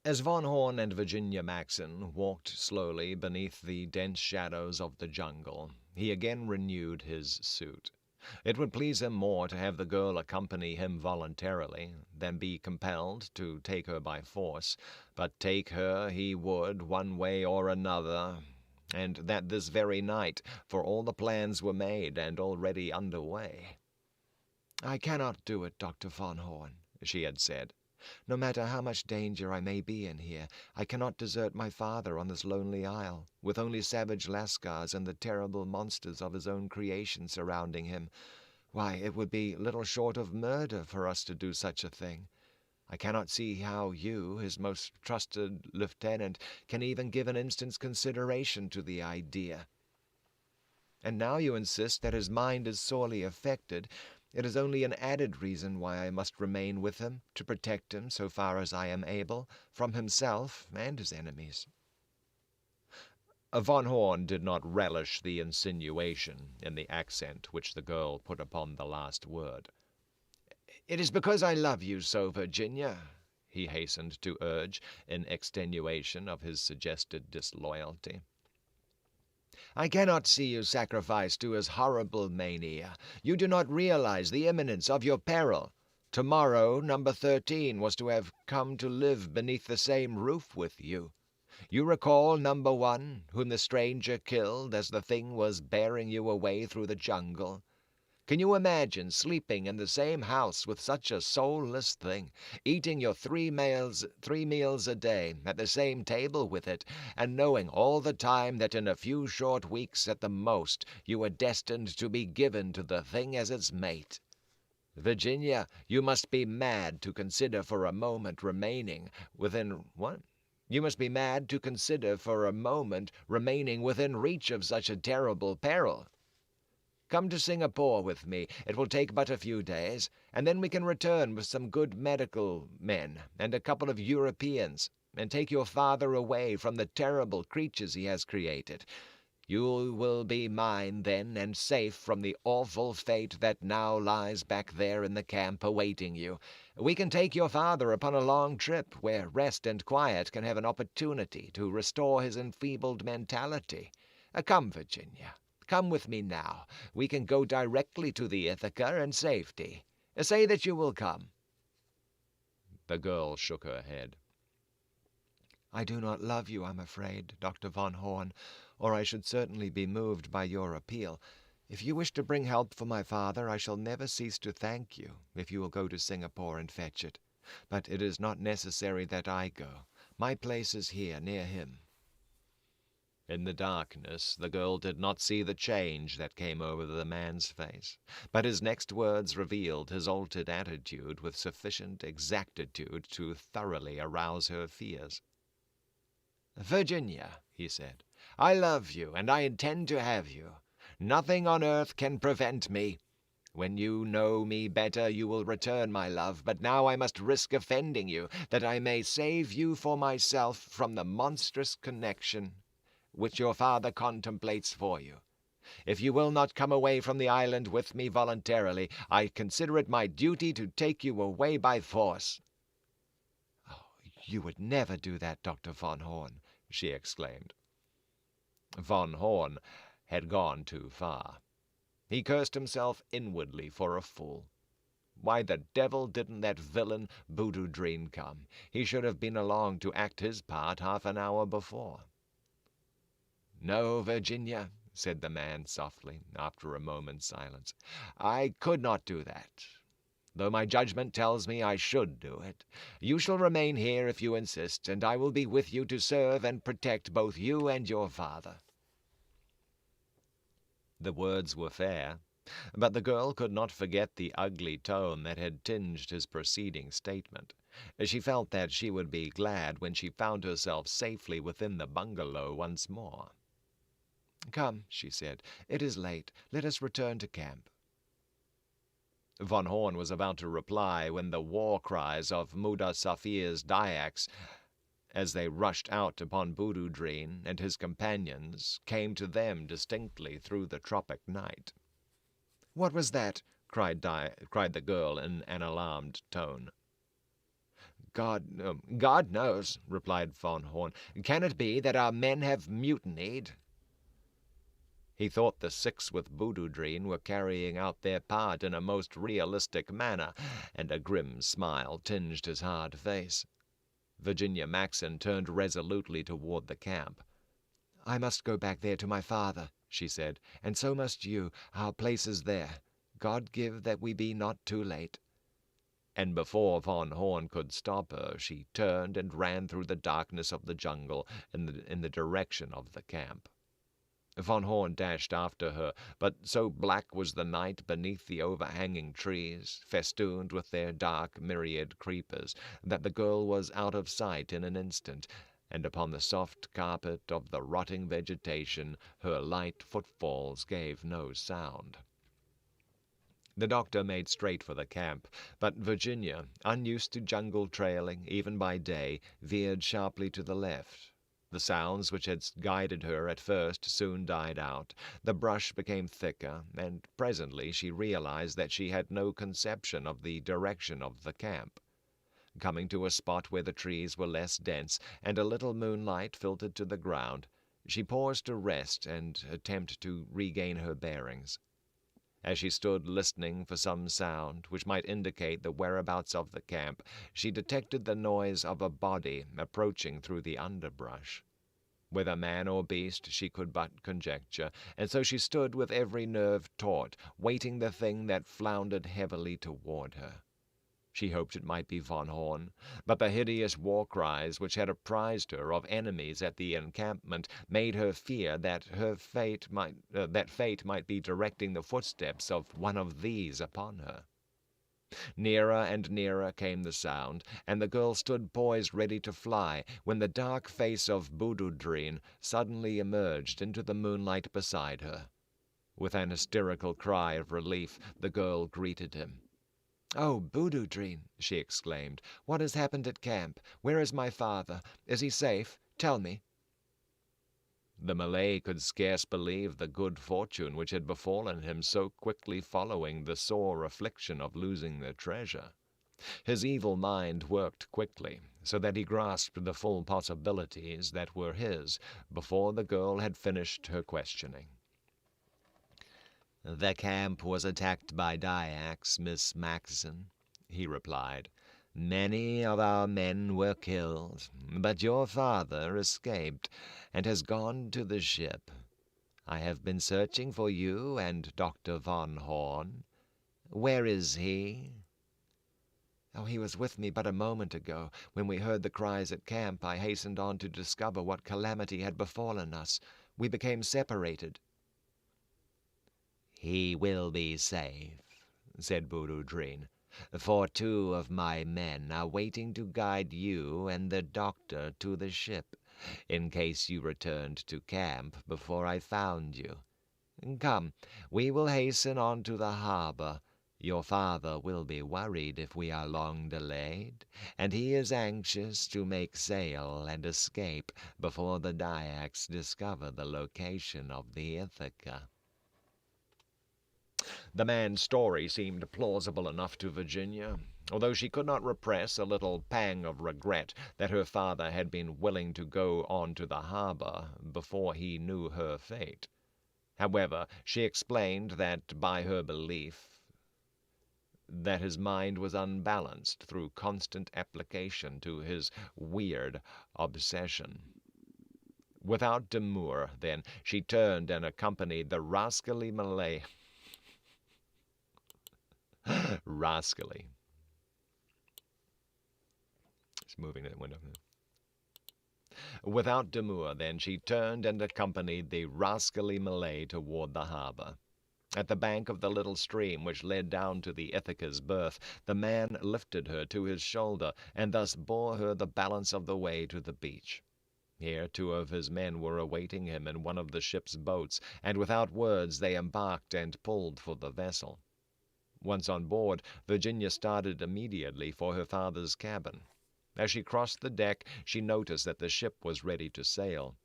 As Von Horn and Virginia Maxon walked slowly beneath the dense shadows of the jungle, he again renewed his suit. It would please him more to have the girl accompany him voluntarily than be compelled to take her by force, but take her he would one way or another, and that this very night, for all the plans were made and already under way. "I cannot do it, Dr. Von Horn," she had said. "No matter how much danger I may be in here, I cannot desert my father on this lonely isle, with only savage Lascars and the terrible monsters of his own creation surrounding him. Why, it would be little short of murder for us to do such a thing. I cannot see how you, his most trusted lieutenant, can even give an instant's consideration to the idea. And now you insist that his mind is sorely affected. It is only an added reason why I must remain with him, to protect him, so far as I am able, from himself and his enemies." Von Horn did not relish the insinuation in the accent which the girl put upon the last word. "It is because I love you so, Virginia," he hastened to urge, in extenuation of his suggested disloyalty. "I cannot see you sacrificed to his horrible mania. You do not realize the imminence of your peril. Tomorrow, number 13 was to have come to live beneath the same roof with you. You recall number 1, whom the stranger killed as the thing was bearing you away through the jungle? Can you imagine sleeping in the same house with such a soulless thing, eating your three meals a day, at the same table with it, and knowing all the time that in a few short weeks at the most you were destined to be given to the thing as its mate? Virginia, you must be mad to consider for a moment remaining within You must be mad to consider for a moment remaining within reach of such a terrible peril. Come to Singapore with me. It will take but a few days, and then we can return with some good medical men and a couple of Europeans, and take your father away from the terrible creatures he has created. You will be mine then, and safe from the awful fate that now lies back there in the camp awaiting you. We can take your father upon a long trip, where rest and quiet can have an opportunity to restore his enfeebled mentality. Come, Virginia. Come with me now. We can go directly to the Ithaca and safety. Say that you will come." The girl shook her head. "I do not love you, I'm afraid, Dr. von Horn, or I should certainly be moved by your appeal. If you wish to bring help for my father, I shall never cease to thank you, if you will go to Singapore and fetch it. But it is not necessary that I go. My place is here, near him." In the darkness, the girl did not see the change that came over the man's face, but his next words revealed his altered attitude with sufficient exactitude to thoroughly arouse her fears. "Virginia," he said, "I love you, and I intend to have you. Nothing on earth can prevent me. When you know me better, you will return my love, but now I must risk offending you, that I may save you for myself from the monstrous connection which your father contemplates for you. If you will not come away from the island with me voluntarily, I consider it my duty to take you away by force." "Oh, you would never do that, Dr. von Horn," she exclaimed. Von Horn had gone too far. He cursed himself inwardly for a fool. Why the devil didn't that villain Boudouin come? He should have been along to act his part half an hour before. "No, Virginia," said the man softly, after a moment's silence. "I could not do that, though my judgment tells me I should do it. You shall remain here if you insist, and I will be with you to serve and protect both you and your father." The words were fair, but the girl could not forget the ugly tone that had tinged his preceding statement. She felt that she would be glad when she found herself safely within the bungalow once more. "Come," she said, "it is late. Let us return to camp." Von Horn was about to reply when the war cries of Muda Safir's Dyaks, as they rushed out upon Boudouin and his companions, came to them distinctly through the tropic night. "What was that?" cried the girl in an alarmed tone. God knows," replied von Horn. "Can it be that our men have mutinied?" He thought the six with Boudouin were carrying out their part in a most realistic manner, and a grim smile tinged his hard face. Virginia Maxon turned resolutely toward the camp. "I must go back there to my father," she said, "and so must you. Our place is there. God give that we be not too late." And before von Horn could stop her, she turned and ran through the darkness of the jungle in the direction of the camp. Von Horn dashed after her, but so black was the night beneath the overhanging trees, festooned with their dark myriad creepers, that the girl was out of sight in an instant, and upon the soft carpet of the rotting vegetation her light footfalls gave no sound. The doctor made straight for the camp, but Virginia, unused to jungle trailing, even by day, veered sharply to the left. The sounds which had guided her at first soon died out. The brush became thicker, and presently she realized that she had no conception of the direction of the camp. Coming to a spot where the trees were less dense, and a little moonlight filtered to the ground, she paused to rest and attempt to regain her bearings. As she stood listening for some sound which might indicate the whereabouts of the camp, she detected the noise of a body approaching through the underbrush. Whether man or beast she could but conjecture, and so she stood with every nerve taut, waiting the thing that floundered heavily toward her. She hoped it might be von Horn, but the hideous war cries which had apprised her of enemies at the encampment made her fear that fate might be directing the footsteps of one of these upon her. Nearer and nearer came the sound, and the girl stood poised ready to fly, when the dark face of Boudouin suddenly emerged into the moonlight beside her. With an hysterical cry of relief, the girl greeted him. "Oh, Boudouin," she exclaimed, "what has happened at camp? Where is my father? Is he safe? Tell me." The Malay could scarce believe the good fortune which had befallen him so quickly following the sore affliction of losing the treasure. His evil mind worked quickly, so that he grasped the full possibilities that were his before the girl had finished her questioning. "The camp was attacked by Dyaks, Miss Maxon," he replied. "Many of our men were killed, but your father escaped and has gone to the ship. I have been searching for you and Dr. Von Horn. Where is he?" "Oh, he was with me but a moment ago. When we heard the cries at camp, I hastened on to discover what calamity had befallen us. We became separated." "He will be safe," said Boudouin, "for 2 of my men are waiting to guide you and the doctor to the ship, in case you returned to camp before I found you. Come, we will hasten on to the harbor. Your father will be worried if we are long delayed, and he is anxious to make sail and escape before the Dyaks discover the location of the Ithaca." The man's story seemed plausible enough to Virginia, although she could not repress a little pang of regret that her father had been willing to go on to the harbor before he knew her fate. However, she explained that by her belief that his mind was unbalanced through constant application to his weird obsession. Without demur, then, she turned and accompanied the rascally Malay. Rascally. It's moving to the window. Without demur, then, she turned and accompanied the rascally Malay toward the harbor. At the bank of the little stream which led down to the Ithaca's berth, the man lifted her to his shoulder, and thus bore her the balance of the way to the beach. Here 2 of his men were awaiting him in one of the ship's boats, and without words they embarked and pulled for the vessel. Once on board, Virginia started immediately for her father's cabin. As she crossed the deck, she noticed that the ship was ready to sail.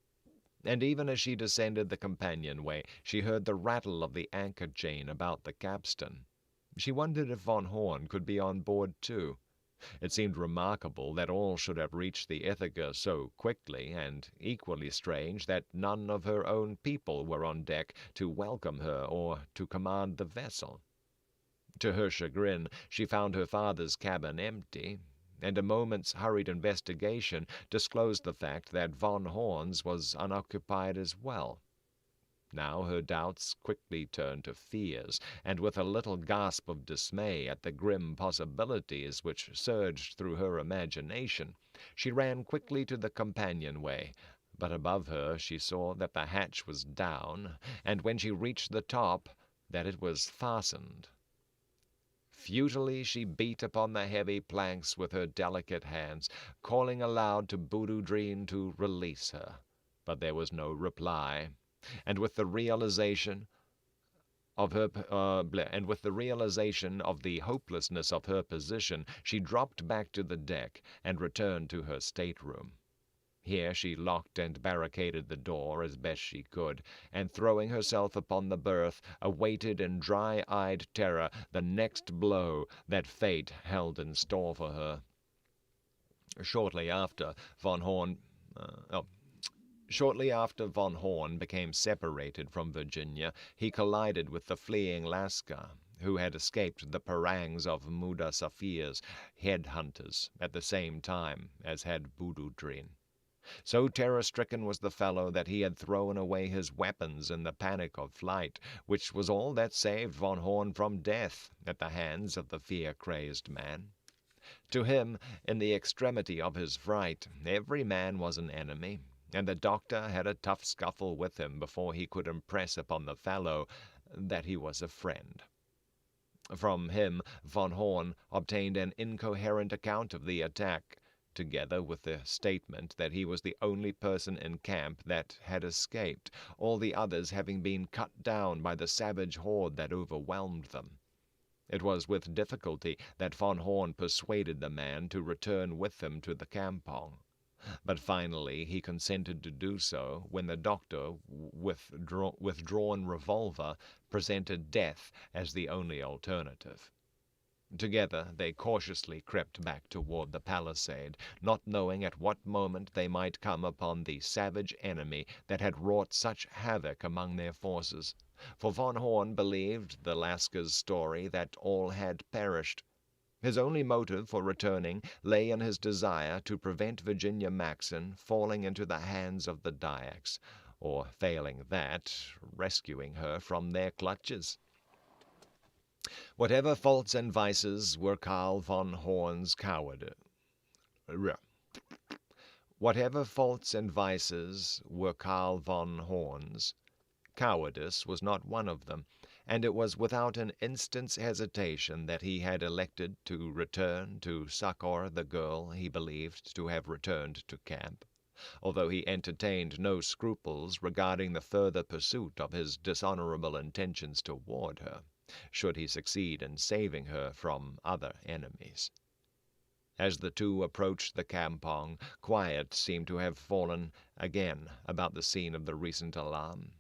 And even as she descended the companionway, she heard the rattle of the anchor chain about the capstan. She wondered if Von Horn could be on board too. It seemed remarkable that all should have reached the Ithaca so quickly, and equally strange that none of her own people were on deck to welcome her or to command the vessel. To her chagrin, she found her father's cabin empty, and a moment's hurried investigation disclosed the fact that Von Horn's was unoccupied as well. Now her doubts quickly turned to fears, and with a little gasp of dismay at the grim possibilities which surged through her imagination, she ran quickly to the companionway. But above her she saw that the hatch was down, and when she reached the top, that it was fastened. Futilely she beat upon the heavy planks with her delicate hands, calling aloud to Boudouin to release her. But there was no reply, and with the realization of the hopelessness of her position, she dropped back to the deck and returned to her stateroom. Here she locked and barricaded the door as best she could, and throwing herself upon the berth, awaited in dry-eyed terror the next blow that fate held in store for her. Shortly after Von Horn became separated from Virginia, he collided with the fleeing Lascar, who had escaped the harangues of Muda Safir's head-hunters at the same time as had Boudouin. So terror-stricken was the fellow that he had thrown away his weapons in the panic of flight, which was all that saved Von Horn from death at the hands of the fear-crazed man. To him, in the extremity of his fright, every man was an enemy, and the doctor had a tough scuffle with him before he could impress upon the fellow that he was a friend. From him, von Horn obtained an incoherent account of the attack, together with the statement that he was the only person in camp that had escaped, all the others having been cut down by the savage horde that overwhelmed them. It was with difficulty that von Horn persuaded the man to return with him to the campong. But finally he consented to do so when the doctor, with drawn revolver, presented death as the only alternative. Together they cautiously crept back toward the palisade, not knowing at what moment they might come upon the savage enemy that had wrought such havoc among their forces, for von Horn believed the Lascar's story that all had perished. His only motive for returning lay in his desire to prevent Virginia Maxon falling into the hands of the Dyaks, or, failing that, rescuing her from their clutches. Whatever faults and vices were Karl von Horn's cowardice. Whatever faults and vices were Karl von Horn's, cowardice was not one of them, and it was without an instant's hesitation that he had elected to return to succor the girl he believed to have returned to camp, although he entertained no scruples regarding the further pursuit of his dishonorable intentions toward her, should he succeed in saving her from other enemies. As the two approached the campong, quiet seemed to have fallen again about the scene of the recent alarm.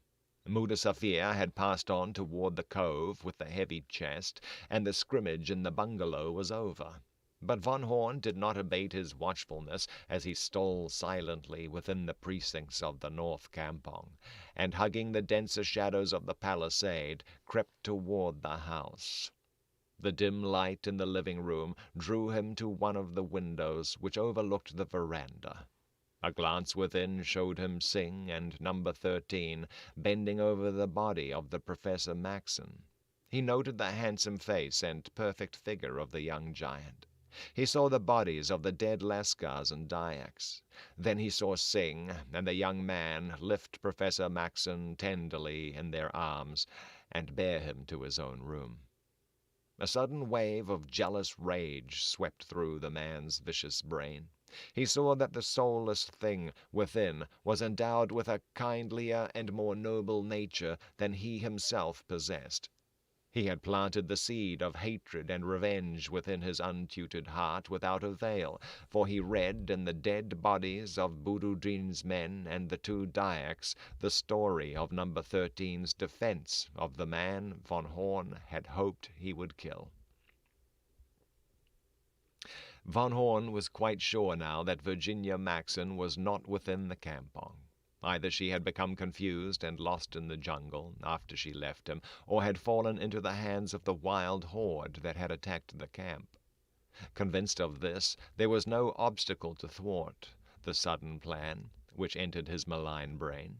Mudasafir had passed on toward the cove with the heavy chest, and the scrimmage in the bungalow was over. But von Horn did not abate his watchfulness as he stole silently within the precincts of the north campong, and hugging the denser shadows of the palisade, crept toward the house. The dim light in the living room drew him to one of the windows which overlooked the veranda. A glance within showed him Sing and number 13 bending over the body of the Professor Maxon. He noted the handsome face and perfect figure of the young giant. He saw the bodies of the dead Lascars and Dyaks. Then he saw Sing and the young man lift Professor Maxon tenderly in their arms and bear him to his own room. A sudden wave of jealous rage swept through the man's vicious brain. He saw that the soulless thing within was endowed with a kindlier and more noble nature than he himself possessed. He had planted the seed of hatred and revenge within his untutored heart without avail, for he read in the dead bodies of Bududin's men and the 2 Dyaks the story of number 13's defense of the man von Horn had hoped he would kill. Von Horn was quite sure now that Virginia Maxon was not within the campong. Either she had become confused and lost in the jungle after she left him, or had fallen into the hands of the wild horde that had attacked the camp. Convinced of this, there was no obstacle to thwart the sudden plan which entered his malign brain.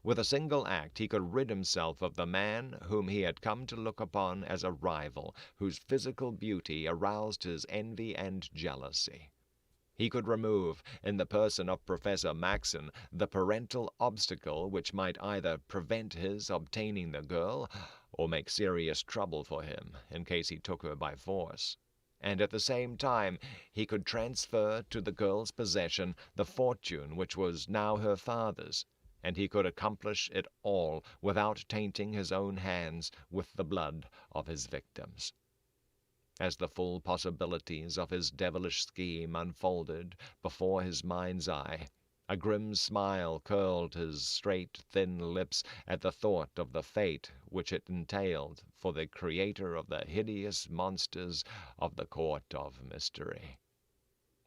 With a single act he could rid himself of the man whom he had come to look upon as a rival, whose physical beauty aroused his envy and jealousy. He could remove, in the person of Professor Maxon, the parental obstacle which might either prevent his obtaining the girl, or make serious trouble for him in case he took her by force. And at the same time he could transfer to the girl's possession the fortune which was now her father's, and he could accomplish it all without tainting his own hands with the blood of his victims. As the full possibilities of his devilish scheme unfolded before his mind's eye, a grim smile curled his straight, thin lips at the thought of the fate which it entailed for the creator of the hideous monsters of the Court of Mystery.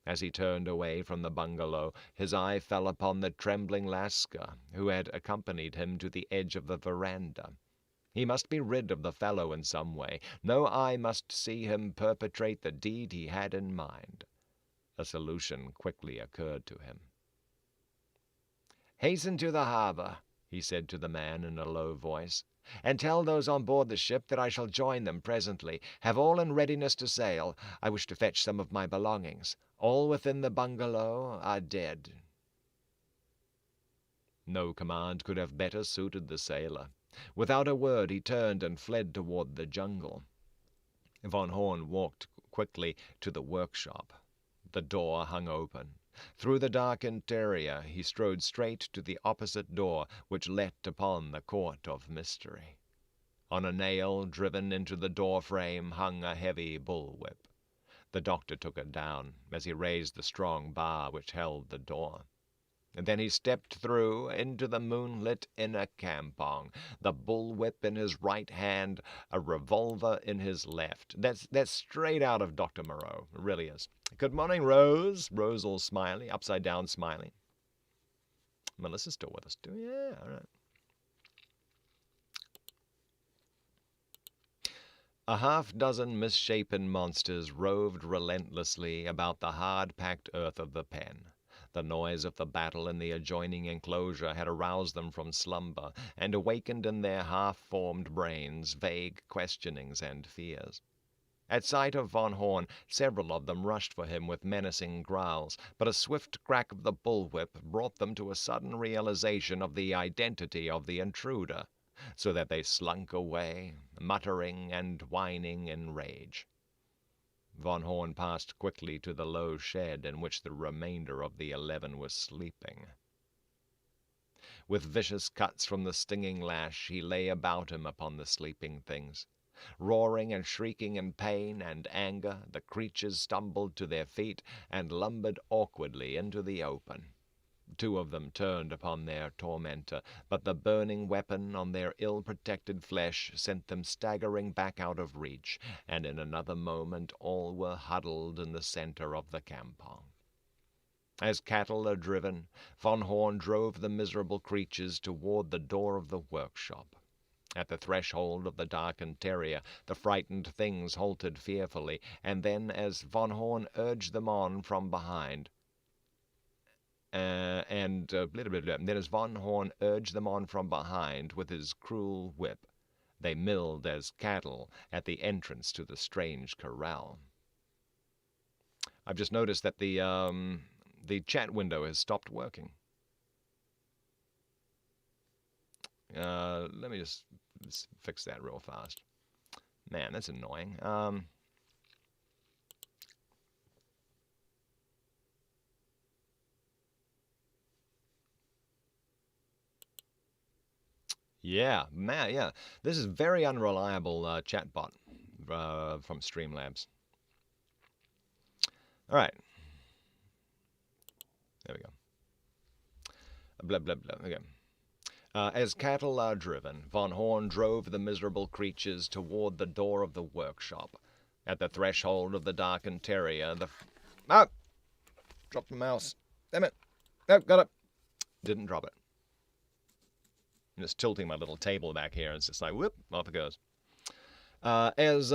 As he turned away from the bungalow, his eye fell upon the trembling Lascar, who had accompanied him to the edge of the veranda. He must be rid of the fellow in some way. No eye must see him perpetrate the deed he had in mind. A solution quickly occurred to him. "Hasten to the harbor," he said to the man in a low voice, "and tell those on board the ship that I shall join them presently. Have all in readiness to sail. I wish to fetch some of my belongings. All within the bungalow are dead." No command could have better suited the sailor. Without a word he turned and fled toward the jungle. Von Horn walked quickly to the workshop. The door hung open. Through the dark interior he strode straight to the opposite door, which let upon the court of mystery. On a nail driven into the door frame hung a heavy bullwhip. The doctor took it down as he raised the strong bar which held the door. And then he stepped through into the moonlit inner campong, the bullwhip in his right hand, a revolver in his left. That's straight out of Dr. Moreau. It really is. Good morning, Rose. Rose all smiley, upside down smiley. Melissa's still with us, too. Yeah, all right. A half-dozen misshapen monsters roved relentlessly about the hard-packed earth of the pen. The noise of the battle in the adjoining enclosure had aroused them from slumber and awakened in their half-formed brains vague questionings and fears. At sight of Von Horn, several of them rushed for him with menacing growls, but a swift crack of the bullwhip brought them to a sudden realization of the identity of the intruder, so that they slunk away, muttering and whining in rage. Von Horn passed quickly to the low shed in which the remainder of the 11 was sleeping. With vicious cuts from the stinging lash, he lay about him upon the sleeping things. Roaring and shrieking in pain and anger, the creatures stumbled to their feet and lumbered awkwardly into the open. 2 of them turned upon their tormentor, but the burning weapon on their ill-protected flesh sent them staggering back out of reach, and in another moment all were huddled in the center of the campong. As cattle are driven, Von Horn drove the miserable creatures toward the door of the workshop. At the threshold of the dark interior, the frightened things halted fearfully, and then, as Von Horn urged them on from behind, then as Von Horn urged them on from behind with his cruel whip, they milled as cattle at the entrance to the strange corral. I've just noticed that the chat window has stopped working. Let me just fix that real fast. Man, that's annoying. Yeah, man, yeah. This is very unreliable chatbot from Streamlabs. All right. There we go. Blah, blah, blah. Okay. As cattle are driven, Von Horn drove the miserable creatures toward the door of the workshop. At the threshold of the dark interior, dropped the mouse. Damn it. No, got it. Didn't drop it. I'm just tilting my little table back here, and it's just like, whoop, off it goes. As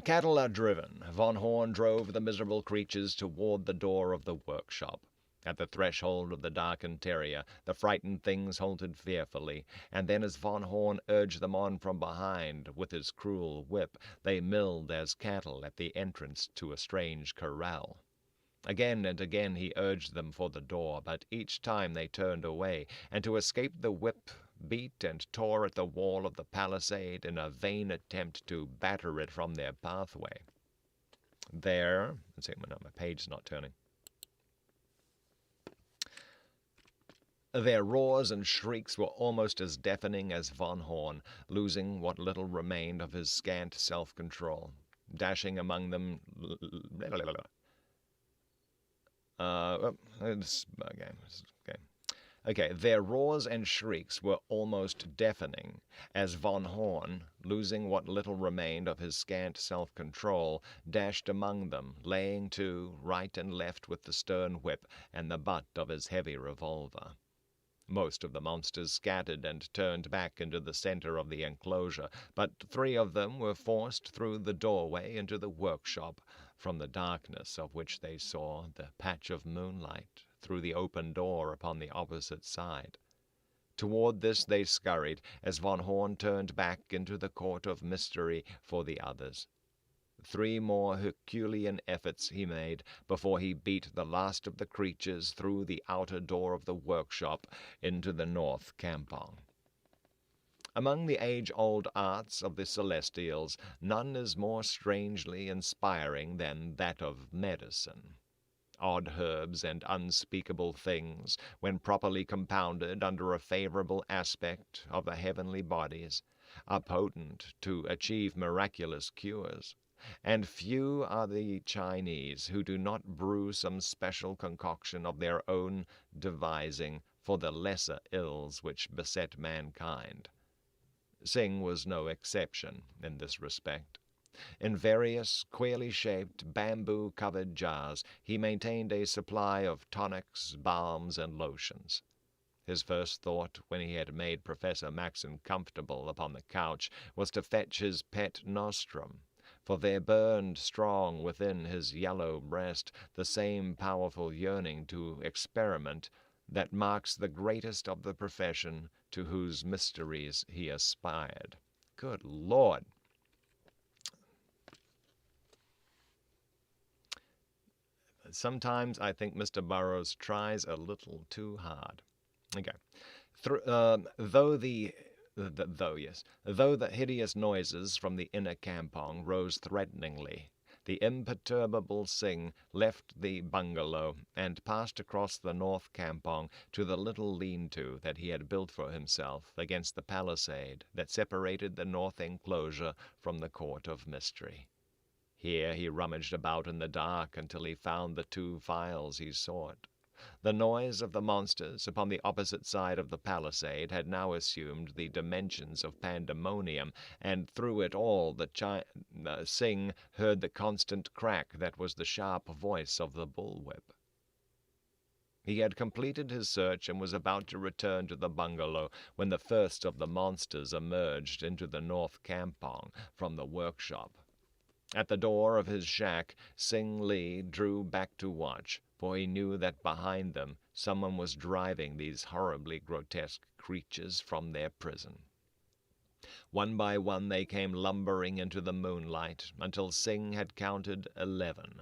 cattle are driven, Von Horn drove the miserable creatures toward the door of the workshop. At the threshold of the dark interior, the frightened things halted fearfully, and then as Von Horn urged them on from behind with his cruel whip, they milled as cattle at the entrance to a strange corral. Again and again he urged them for the door, but each time they turned away, and to escape the whip beat and tore at the wall of the palisade in a vain attempt to batter it from their pathway. There, let's see, my page's not turning. Their roars and shrieks were almost as deafening as Von Horn, losing what little remained of his scant self-control. Dashing among them... Okay, their roars and shrieks were almost deafening, as Von Horn, losing what little remained of his scant self-control, dashed among them, laying to right and left with the stern whip and the butt of his heavy revolver. Most of the monsters scattered and turned back into the center of the enclosure, but 3 of them were forced through the doorway into the workshop, from the darkness of which they saw the patch of moonlight through the open door upon the opposite side. Toward this they scurried, as Von Horn turned back into the court of mystery for the others. 3 more Herculean efforts he made before he beat the last of the creatures through the outer door of the workshop into the north campong. Among the age-old arts of the Celestials, none is more strangely inspiring than that of medicine. Odd herbs and unspeakable things, when properly compounded under a favorable aspect of the heavenly bodies, are potent to achieve miraculous cures, and few are the Chinese who do not brew some special concoction of their own devising for the lesser ills which beset mankind. Tsing was no exception in this respect. In various queerly shaped, bamboo-covered jars he maintained a supply of tonics, balms, and lotions. His first thought, when he had made Professor Maxon comfortable upon the couch, was to fetch his pet nostrum, for there burned strong within his yellow breast the same powerful yearning to experiment that marks the greatest of the profession to whose mysteries he aspired. Good Lord! Sometimes I think Mr. Burroughs tries a little too hard. Okay. Though the hideous noises from the inner campong rose threateningly, the imperturbable Tsing left the bungalow and passed across the north campong to the little lean-to that he had built for himself against the palisade that separated the north enclosure from the court of mystery. Here he rummaged about in the dark until he found the 2 phials he sought. The noise of the monsters upon the opposite side of the palisade had now assumed the dimensions of pandemonium, and through it all the Tsing heard the constant crack that was the sharp voice of the bullwhip. He had completed his search and was about to return to the bungalow when the first of the monsters emerged into the north campong from the workshop. At the door of his shack, Tsing Lee drew back to watch, for he knew that behind them someone was driving these horribly grotesque creatures from their prison. One by one they came lumbering into the moonlight until Tsing had counted 11,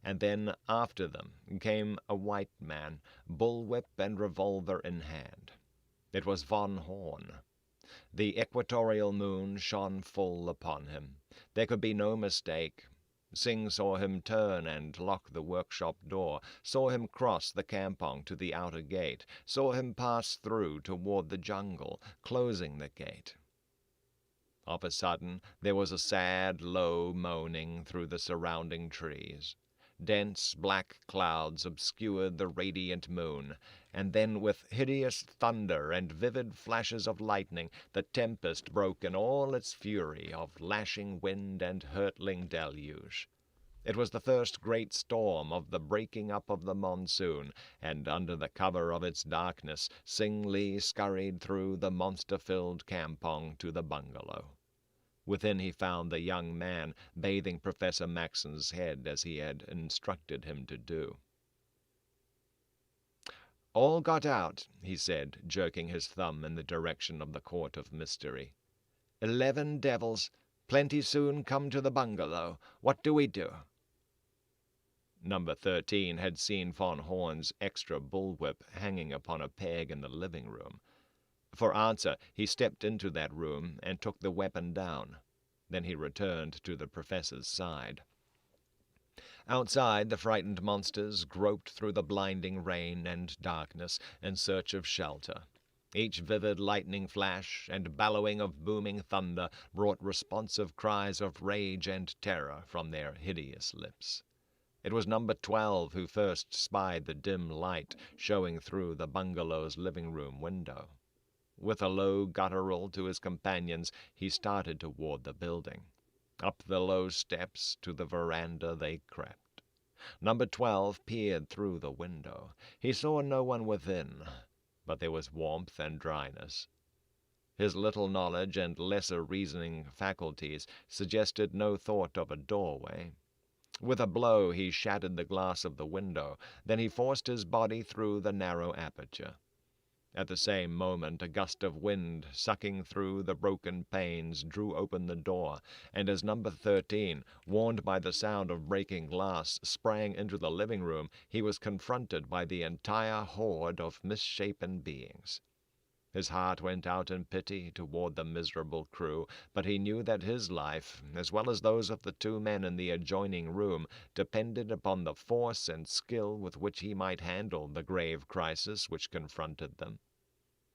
and then after them came a white man, bullwhip and revolver in hand. It was Von Horn. The equatorial moon shone full upon him. There could be no mistake. Tsing saw him turn and lock the workshop door, saw him cross the campong to the outer gate, saw him pass through toward the jungle, closing the gate. Of a sudden there was a sad, low moaning through the surrounding trees. Dense black clouds obscured the radiant moon, and then with hideous thunder and vivid flashes of lightning the tempest broke in all its fury of lashing wind and hurtling deluge. It was the first great storm of the breaking up of the monsoon, and under the cover of its darkness Tsing Lee scurried through the monster-filled campong to the bungalow. Within he found the young man bathing Professor Maxon's head as he had instructed him to do. "All got out," he said, jerking his thumb in the direction of the court of mystery. 11 devils. Plenty soon come to the bungalow. What do we do?" Number 13 had seen Von Horn's extra bullwhip hanging upon a peg in the living room. For answer, he stepped into that room and took the weapon down. Then he returned to the professor's side. Outside, the frightened monsters groped through the blinding rain and darkness in search of shelter. Each vivid lightning flash and bellowing of booming thunder brought responsive cries of rage and terror from their hideous lips. It was number 12 who first spied the dim light showing through the bungalow's living-room window. With a low guttural to his companions, he started toward the building. Up the low steps to the veranda they crept. Number 12 peered through the window. He saw no one within, but there was warmth and dryness. His little knowledge and lesser reasoning faculties suggested no thought of a doorway. With a blow he shattered the glass of the window. Then he forced his body through the narrow aperture. At the same moment a gust of wind, sucking through the broken panes, drew open the door, and as number 13, warned by the sound of breaking glass, sprang into the living room, he was confronted by the entire horde of misshapen beings. His heart went out in pity toward the miserable crew, but he knew that his life, as well as those of the two men in the adjoining room, depended upon the force and skill with which he might handle the grave crisis which confronted them.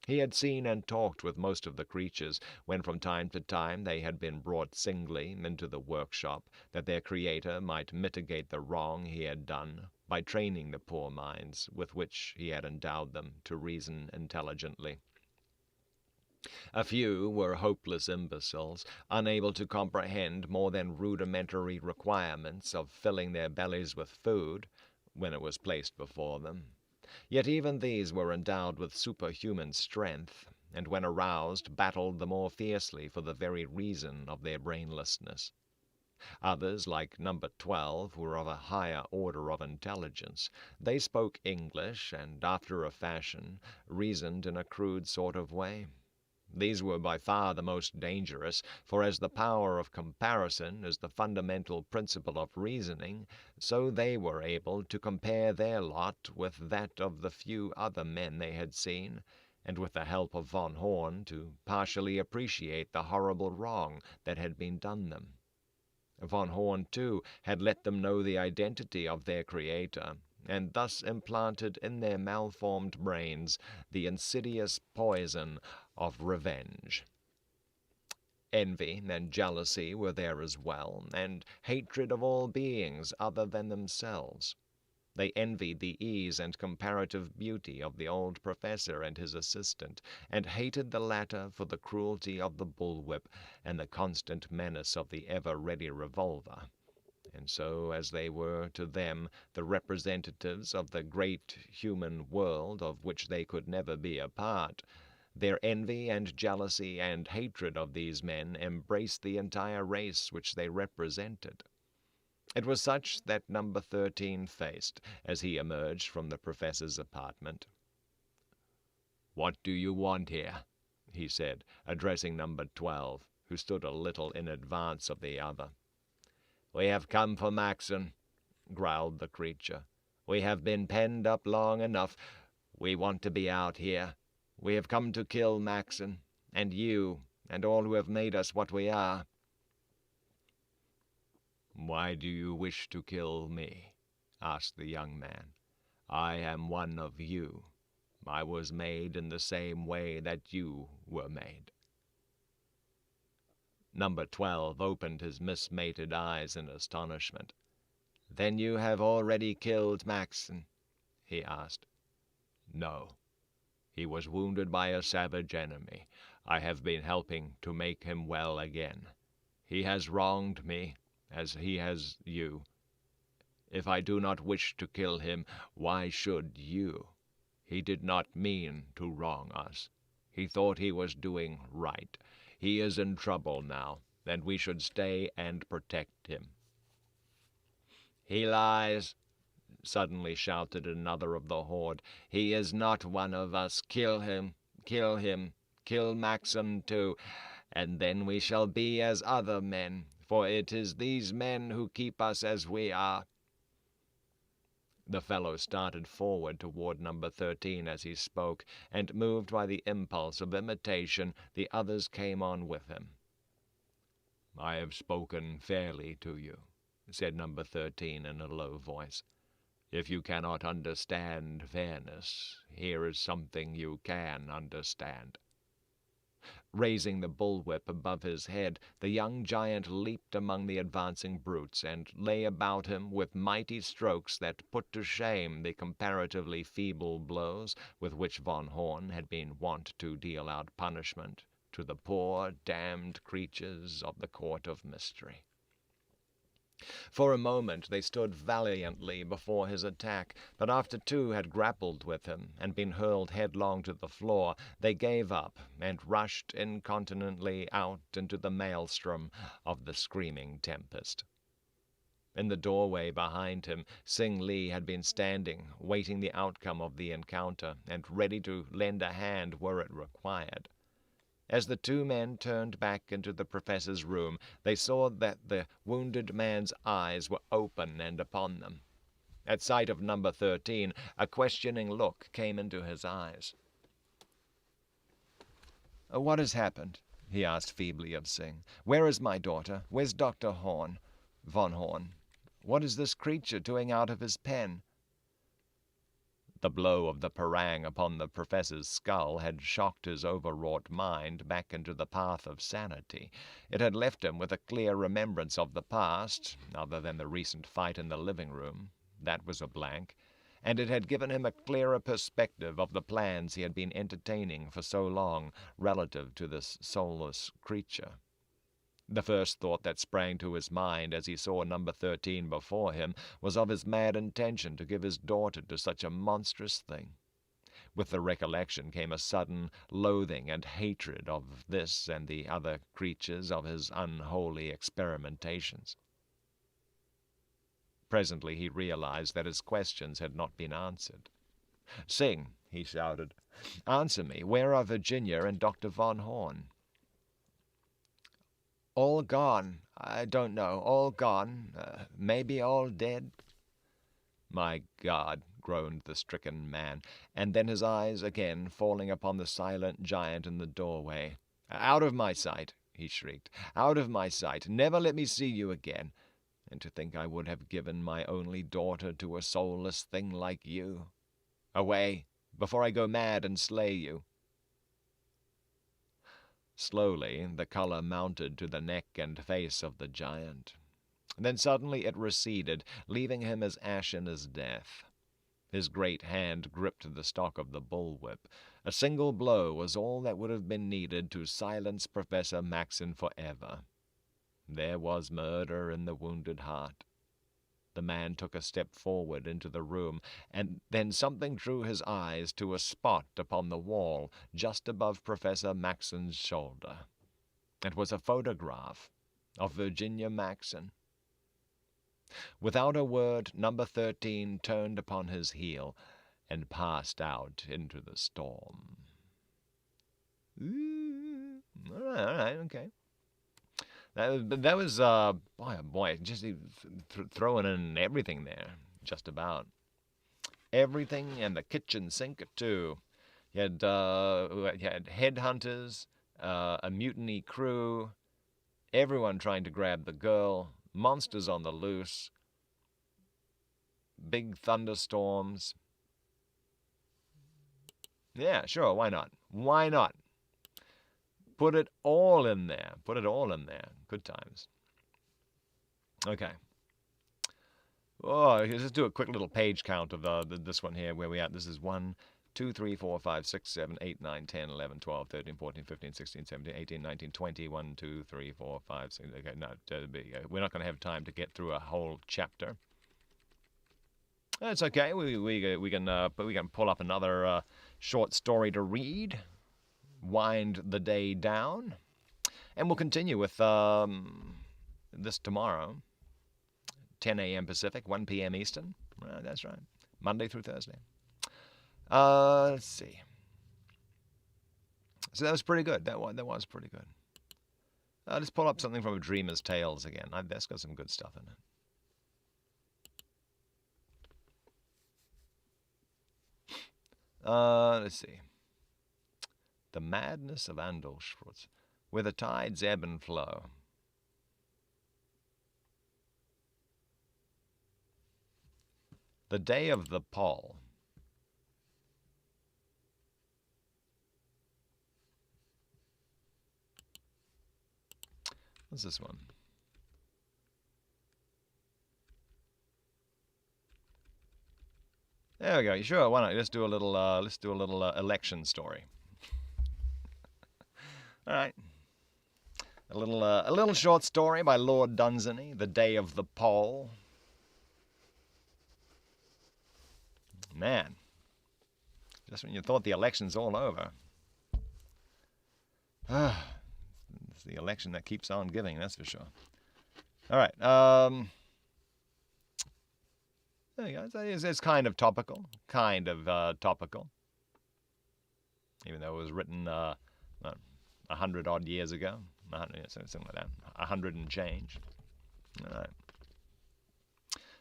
He had seen and talked with most of the creatures when from time to time they had been brought singly into the workshop, that their creator might mitigate the wrong he had done by training the poor minds with which he had endowed them to reason intelligently. A few were hopeless imbeciles, unable to comprehend more than rudimentary requirements of filling their bellies with food when it was placed before them. Yet even these were endowed with superhuman strength, and when aroused battled the more fiercely for the very reason of their brainlessness. Others, like number 12, were of a higher order of intelligence. They spoke English, and, after a fashion, reasoned in a crude sort of way. These were by far the most dangerous, for as the power of comparison is the fundamental principle of reasoning, so they were able to compare their lot with that of the few other men they had seen, and with the help of von Horn to partially appreciate the horrible wrong that had been done them. Von Horn, too, had let them know the identity of their creator, and thus implanted in their malformed brains the insidious poison of revenge. Envy and jealousy were there as well, and hatred of all beings other than themselves. They envied the ease and comparative beauty of the old professor and his assistant, and hated the latter for the cruelty of the bullwhip and the constant menace of the ever-ready revolver. And so, as they were to them the representatives of the great human world of which they could never be a part, their envy and jealousy and hatred of these men embraced the entire race which they represented. It was such that number 13 faced as he emerged from the professor's apartment. "What do you want here?" he said, addressing number 12, who stood a little in advance of the other. "We have come for Maxon," growled the creature. "We have been penned up long enough. We want to be out here. We have come to kill Maxon, and you, and all who have made us what we are." "Why do you wish to kill me?" asked the young man. "I am one of you. I was made in the same way that you were made." Number 12 opened his mismated eyes in astonishment. "Then you have already killed Maxon?" he asked. "No. He was wounded by a savage enemy. I have been helping to make him well again. He has wronged me, as he has you. If I do not wish to kill him, why should you? He did not mean to wrong us. He thought he was doing right. He is in trouble now, and we should stay and protect him." "He lies," suddenly shouted another of the horde. "He is not one of us. Kill him, kill him, kill Maxon too, and then we shall be as other men, for it is these men who keep us as we are." The fellow started forward toward number 13 as he spoke, and moved by the impulse of imitation, the others came on with him. "I have spoken fairly to you," said number 13 in a low voice. "If you cannot understand fairness, here is something you can understand." Raising the bullwhip above his head, the young giant leaped among the advancing brutes, and lay about him with mighty strokes that put to shame the comparatively feeble blows with which von Horn had been wont to deal out punishment to the poor, damned creatures of the Court of Mystery. For a moment they stood valiantly before his attack, but after two had grappled with him and been hurled headlong to the floor, they gave up and rushed incontinently out into the maelstrom of the screaming tempest. In the doorway behind him, Sing Lee had been standing, waiting the outcome of the encounter, and ready to lend a hand were it required. As the two men turned back into the professor's room, they saw that the wounded man's eyes were open and upon them. At sight of number 13, a questioning look came into his eyes. What has happened?" he asked feebly of Sing. "Where is my daughter? Where's Dr. Von Horn? What is this creature doing out of his pen?" The blow of the parang upon the professor's skull had shocked his overwrought mind back into the path of sanity. It had left him with a clear remembrance of the past, other than the recent fight in the living room. That was a blank. And it had given him a clearer perspective of the plans he had been entertaining for so long relative to this soulless creature. The first thought that sprang to his mind as he saw number 13 before him was of his mad intention to give his daughter to such a monstrous thing. With the recollection came a sudden loathing and hatred of this and the other creatures of his unholy experimentations. Presently he realized that his questions had not been answered. "Sing," he shouted. "Answer me. Where are Virginia and Dr. Von Horn?" "All gone. I don't know. All gone. Maybe all dead." "My God," groaned the stricken man, and then his eyes again falling upon the silent giant in the doorway. "Out of my sight," he shrieked. "Out of my sight. Never let me see you again. And to think I would have given my only daughter to a soulless thing like you. Away, before I go mad and slay you." Slowly the color mounted to the neck and face of the giant. Then suddenly it receded, leaving him as ashen as death. His great hand gripped the stock of the bullwhip. A single blow was all that would have been needed to silence Professor Maxon forever. There was murder in the wounded heart. The man took a step forward into the room, and then something drew his eyes to a spot upon the wall just above Professor Maxon's shoulder. It was a photograph of Virginia Maxon. Without a word, number 13 turned upon his heel and passed out into the storm. All right, okay. That was, boy, just throwing in everything there, just about. Everything, and the kitchen sink, too. You had headhunters, a mutiny crew, everyone trying to grab the girl, monsters on the loose, big thunderstorms. Yeah, sure, why not? Why not? Put it all in there. Put it all in there. Good times. Okay. Oh, let's just do a quick little page count of this one here, where we at. This is 1, 2, 3, 4, 5, 6, 7, 8, 9, 10, 11, 12, 13, 14, 15, 16, 17, 18, 19, 20, 1, 2, 3, 4, 5, 6. Okay, no, we're not going to have time to get through a whole chapter. That's okay. We can pull up another short story to read. Wind the day down, and we'll continue with this tomorrow, 10 a.m. Pacific, 1 p.m. Eastern. That's right, Monday through Thursday. Let's see. So that was pretty good. That was pretty good. Let's pull up something from A Dreamer's Tales again. That's got some good stuff in it. Let's see. The Madness of Andolschwitz, where the tides ebb and flow. The Day of the Pole. What's this one? There we go. Sure, why not? Let's do a little election story. All right. A little short story by Lord Dunsany, The Day of the Pole. Man, just when you thought the election's all over. It's the election that keeps on giving, that's for sure. All right. There you go. It's kind of topical. Topical. Even though it was written 100-odd years ago, something like that, 100 and change. All right.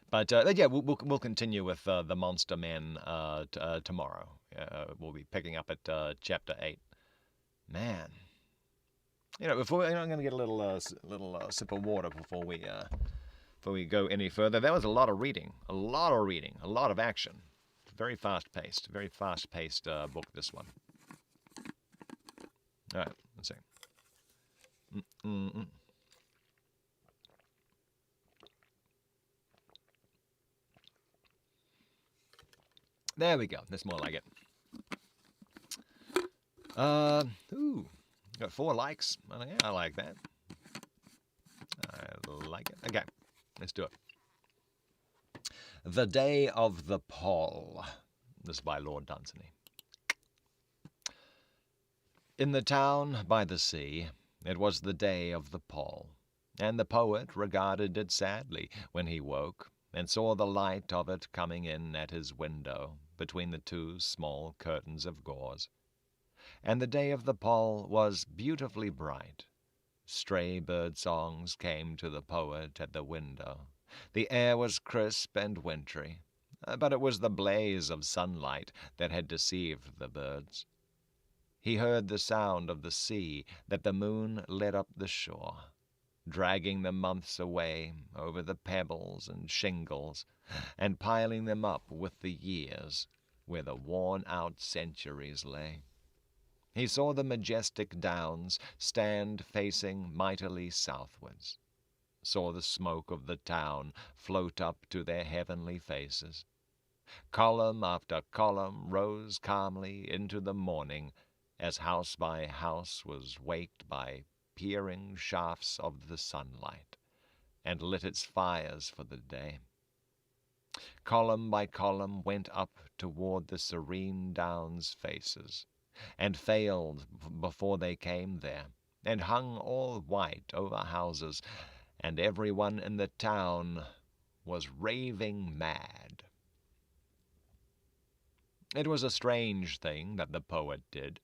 But yeah, we'll continue with the Monster Men tomorrow. We'll be picking up at chapter 8. Man. Before I'm going to get a little sip of water before we go any further. That was a lot of reading, a lot of action. Very fast-paced book, this one. All right, let's see. There we go. That's more like it. Got 4 likes. I like that. I like it. Okay, let's do it. The Day of the Pall. This is by Lord Dunsany. In the town by the sea, it was the day of the Pall, and the poet regarded it sadly when he woke and saw the light of it coming in at his window between the 2 small curtains of gauze. And the day of the Pall was beautifully bright. Stray bird songs came to the poet at the window. The air was crisp and wintry, but it was the blaze of sunlight that had deceived the birds. He heard the sound of the sea that the moon led up the shore, dragging the months away over the pebbles and shingles, and piling them up with the years where the worn-out centuries lay. He saw the majestic downs stand facing mightily southwards, saw the smoke of the town float up to their heavenly faces. Column after column rose calmly into the morning, as house by house was waked by peering shafts of the sunlight, and lit its fires for the day. Column by column went up toward the serene downs' faces, and failed before they came there, and hung all white over houses, and everyone in the town was raving mad. It was a strange thing that the poet did,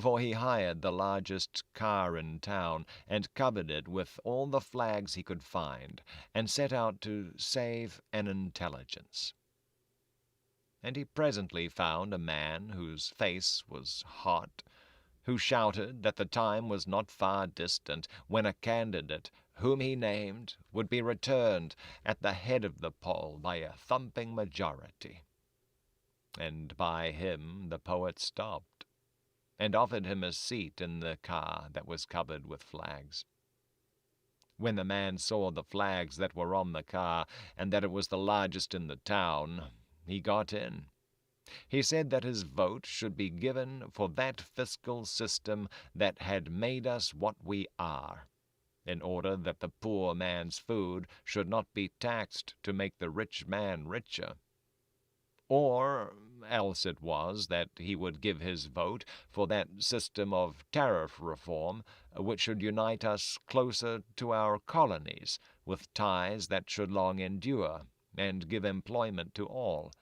for he hired the largest car in town, and covered it with all the flags he could find, and set out to save an intelligence. And he presently found a man whose face was hot, who shouted that the time was not far distant when a candidate, whom he named, would be returned at the head of the poll by a thumping majority. And by him the poet stopped, and offered him a seat in the car that was covered with flags. When the man saw the flags that were on the car, and that it was the largest in the town, he got in. He said that his vote should be given for that fiscal system that had made us what we are, in order that the poor man's food should not be taxed to make the rich man richer. Or else it was that he would give his vote for that system of tariff reform which should unite us closer to our colonies, with ties that should long endure, and give employment to all.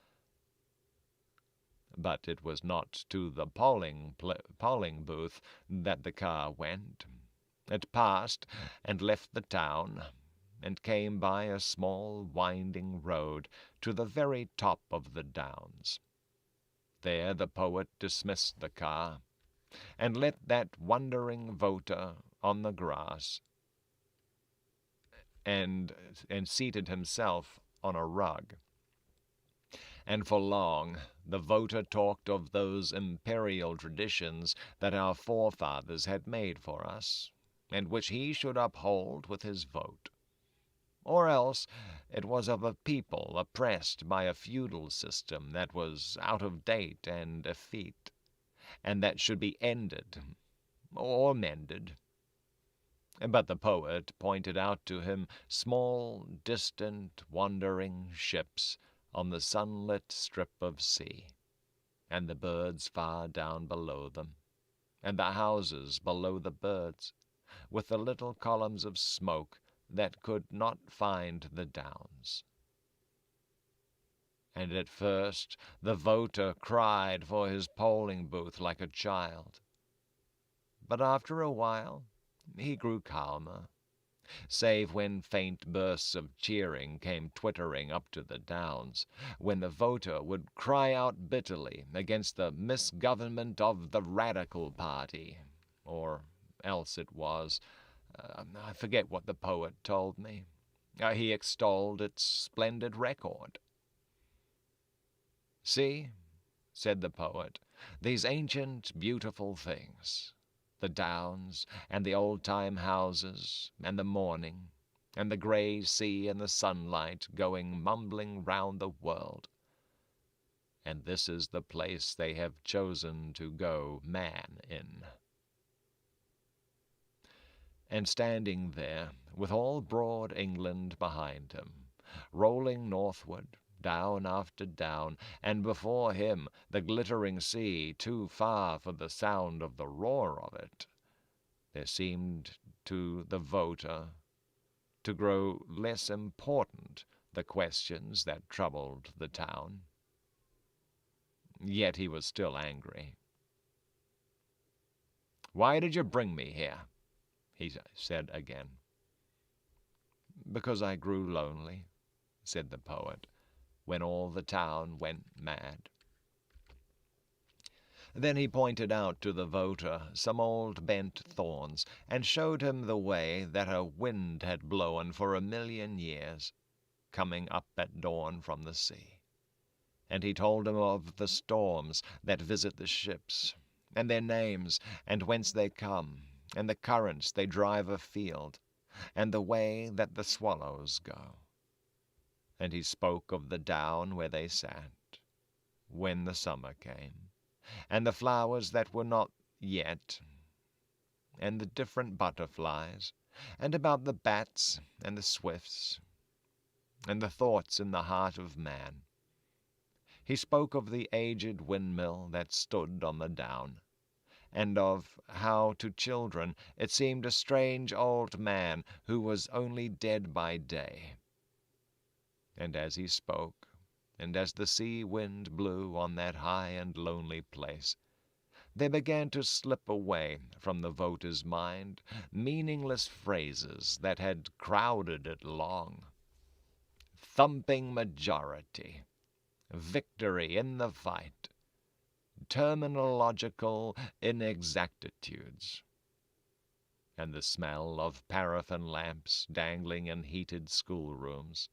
But it was not to the polling booth that the car went. It passed and left the town, and came by a small winding road to the very top of the downs. There the poet dismissed the car, and let that wondering voter on the grass, and seated himself on a rug. And for long the voter talked of those imperial traditions that our forefathers had made for us, and which he should uphold with his vote. Or else it was of a people oppressed by a feudal system that was out of date and effete, and that should be ended or mended. But the poet pointed out to him small, distant, wandering ships on the sunlit strip of sea, and the birds far down below them, and the houses below the birds, with the little columns of smoke that could not find the downs. And at first the voter cried for his polling booth like a child. But after a while he grew calmer, save when faint bursts of cheering came twittering up to the downs, when the voter would cry out bitterly against the misgovernment of the Radical Party, or else it was. I forget what the poet told me. He extolled its splendid record. "See," said the poet, "these ancient, beautiful things, the downs, and the old-time houses, and the morning, and the grey sea and the sunlight going mumbling round the world. And this is the place they have chosen to go man in." And standing there, with all broad England behind him, rolling northward, down after down, and before him the glittering sea, too far for the sound of the roar of it, there seemed to the voter to grow less important the questions that troubled the town. Yet he was still angry. "Why did you bring me here?" he said again. "Because I grew lonely," said the poet, "when all the town went mad." Then he pointed out to the voter some old bent thorns, and showed him the way that a wind had blown for 1,000,000 years, coming up at dawn from the sea. And he told him of the storms that visit the ships, and their names, and whence they come, and the currents they drive afield, and the way that the swallows go. And he spoke of the down where they sat, when the summer came, and the flowers that were not yet, and the different butterflies, and about the bats and the swifts, and the thoughts in the heart of man. He spoke of the aged windmill that stood on the down, and of how to children it seemed a strange old man who was only dead by day. And as he spoke, and as the sea wind blew on that high and lonely place, there began to slip away from the voter's mind meaningless phrases that had crowded it long. Thumping majority, victory in the fight, terminological inexactitudes, and the smell of paraffin lamps dangling in heated schoolrooms,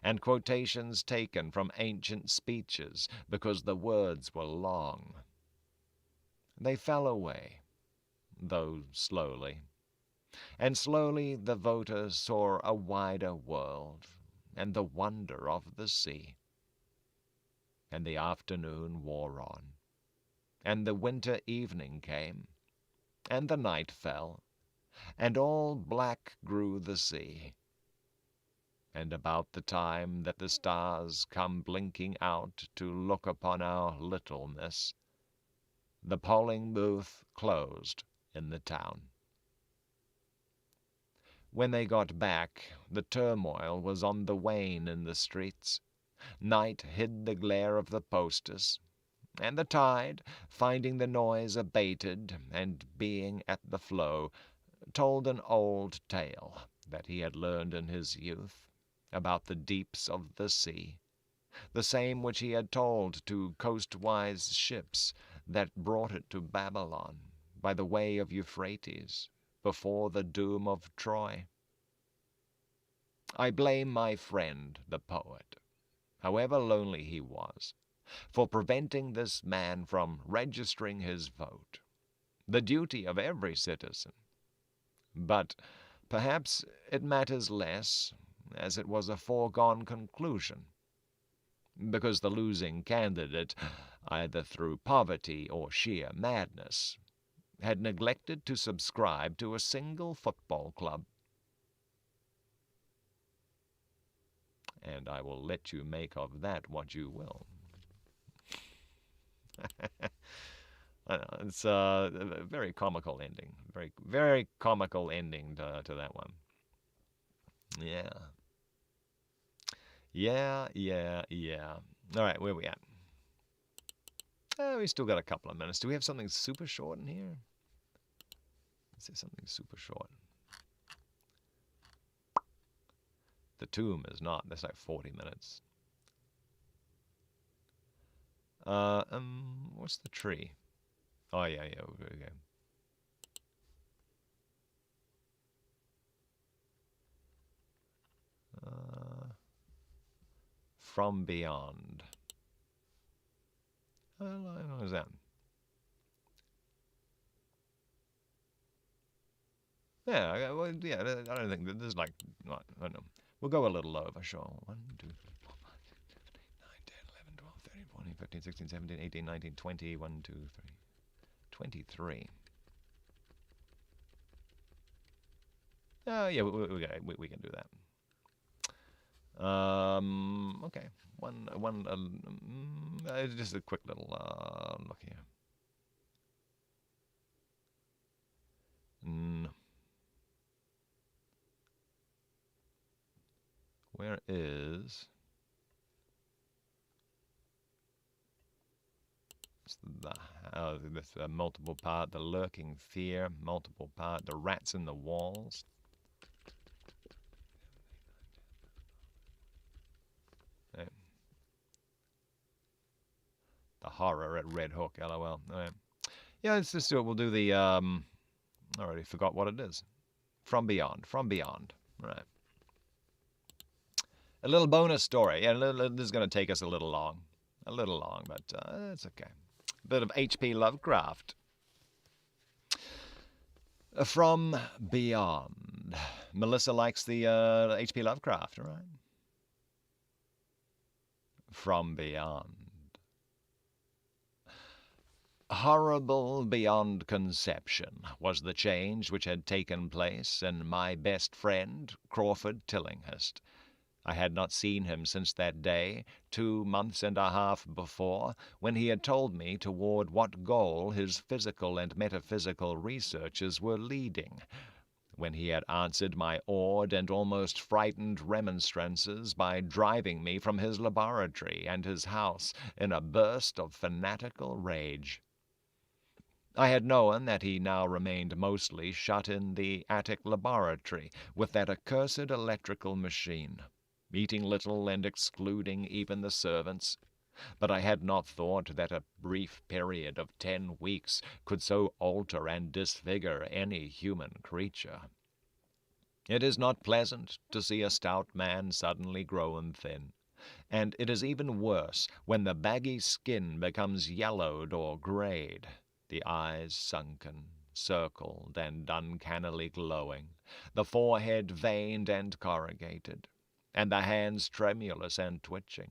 and quotations taken from ancient speeches because the words were long. They fell away, though slowly, and slowly the voter saw a wider world and the wonder of the sea. And the afternoon wore on, and the winter evening came, and the night fell, and all black grew the sea. And about the time that the stars come blinking out to look upon our littleness, the polling booth closed in the town. When they got back, the turmoil was on the wane in the streets. Night hid the glare of the posters, and the tide, finding the noise abated and being at the flow, told an old tale that he had learned in his youth about the deeps of the sea, the same which he had told to coastwise ships that brought it to Babylon by the way of Euphrates before the doom of Troy. I blame my friend the poet, however lonely he was, for preventing this man from registering his vote, the duty of every citizen. But perhaps it matters less, as it was a foregone conclusion, because the losing candidate, either through poverty or sheer madness, had neglected to subscribe to a single football club. And I will let you make of that what you will. It's a very comical ending. Very, very comical ending to that one. Yeah. All right, where are we at? We still got a couple of minutes. Do we have something super short in here? Is there something super short? The Tomb is not. That's like 40 minutes. What's the tree? Oh, yeah, okay. From Beyond. What was that? Yeah, I don't think this is like, I don't know. We'll go a little over, sure. 1, 2, 3, 4, 5, 6, 7, 8, 9, 10, 11, 12, 13, 14, 15, 16, 17, 18, 19, 20, 1, 2, 3, 23. Yeah, we can do that. Okay. Just a quick little look here. Where is this multiple part, the lurking fear, multiple part, the rats in the walls. The horror at Red Hook, LOL. All right. Yeah, let's just do it. We'll do the, I already forgot what it is. From Beyond. All right. A little bonus story. Yeah, this is going to take us a little long, but it's okay. A bit of H P Lovecraft. From Beyond. Melissa likes the H P Lovecraft, all right? From Beyond. Horrible beyond conception was the change which had taken place in my best friend, Crawford Tillinghast. I had not seen him since that day, 2 months and a half before, when he had told me toward what goal his physical and metaphysical researches were leading, when he had answered my awed and almost frightened remonstrances by driving me from his laboratory and his house in a burst of fanatical rage. I had known that he now remained mostly shut in the attic laboratory with that accursed electrical machine, eating little and excluding even the servants, but I had not thought that a brief period of 10 weeks could so alter and disfigure any human creature. It is not pleasant to see a stout man suddenly grown thin, and it is even worse when the baggy skin becomes yellowed or grayed, the eyes sunken, circled, and uncannily glowing, the forehead veined and corrugated, and the hands tremulous and twitching.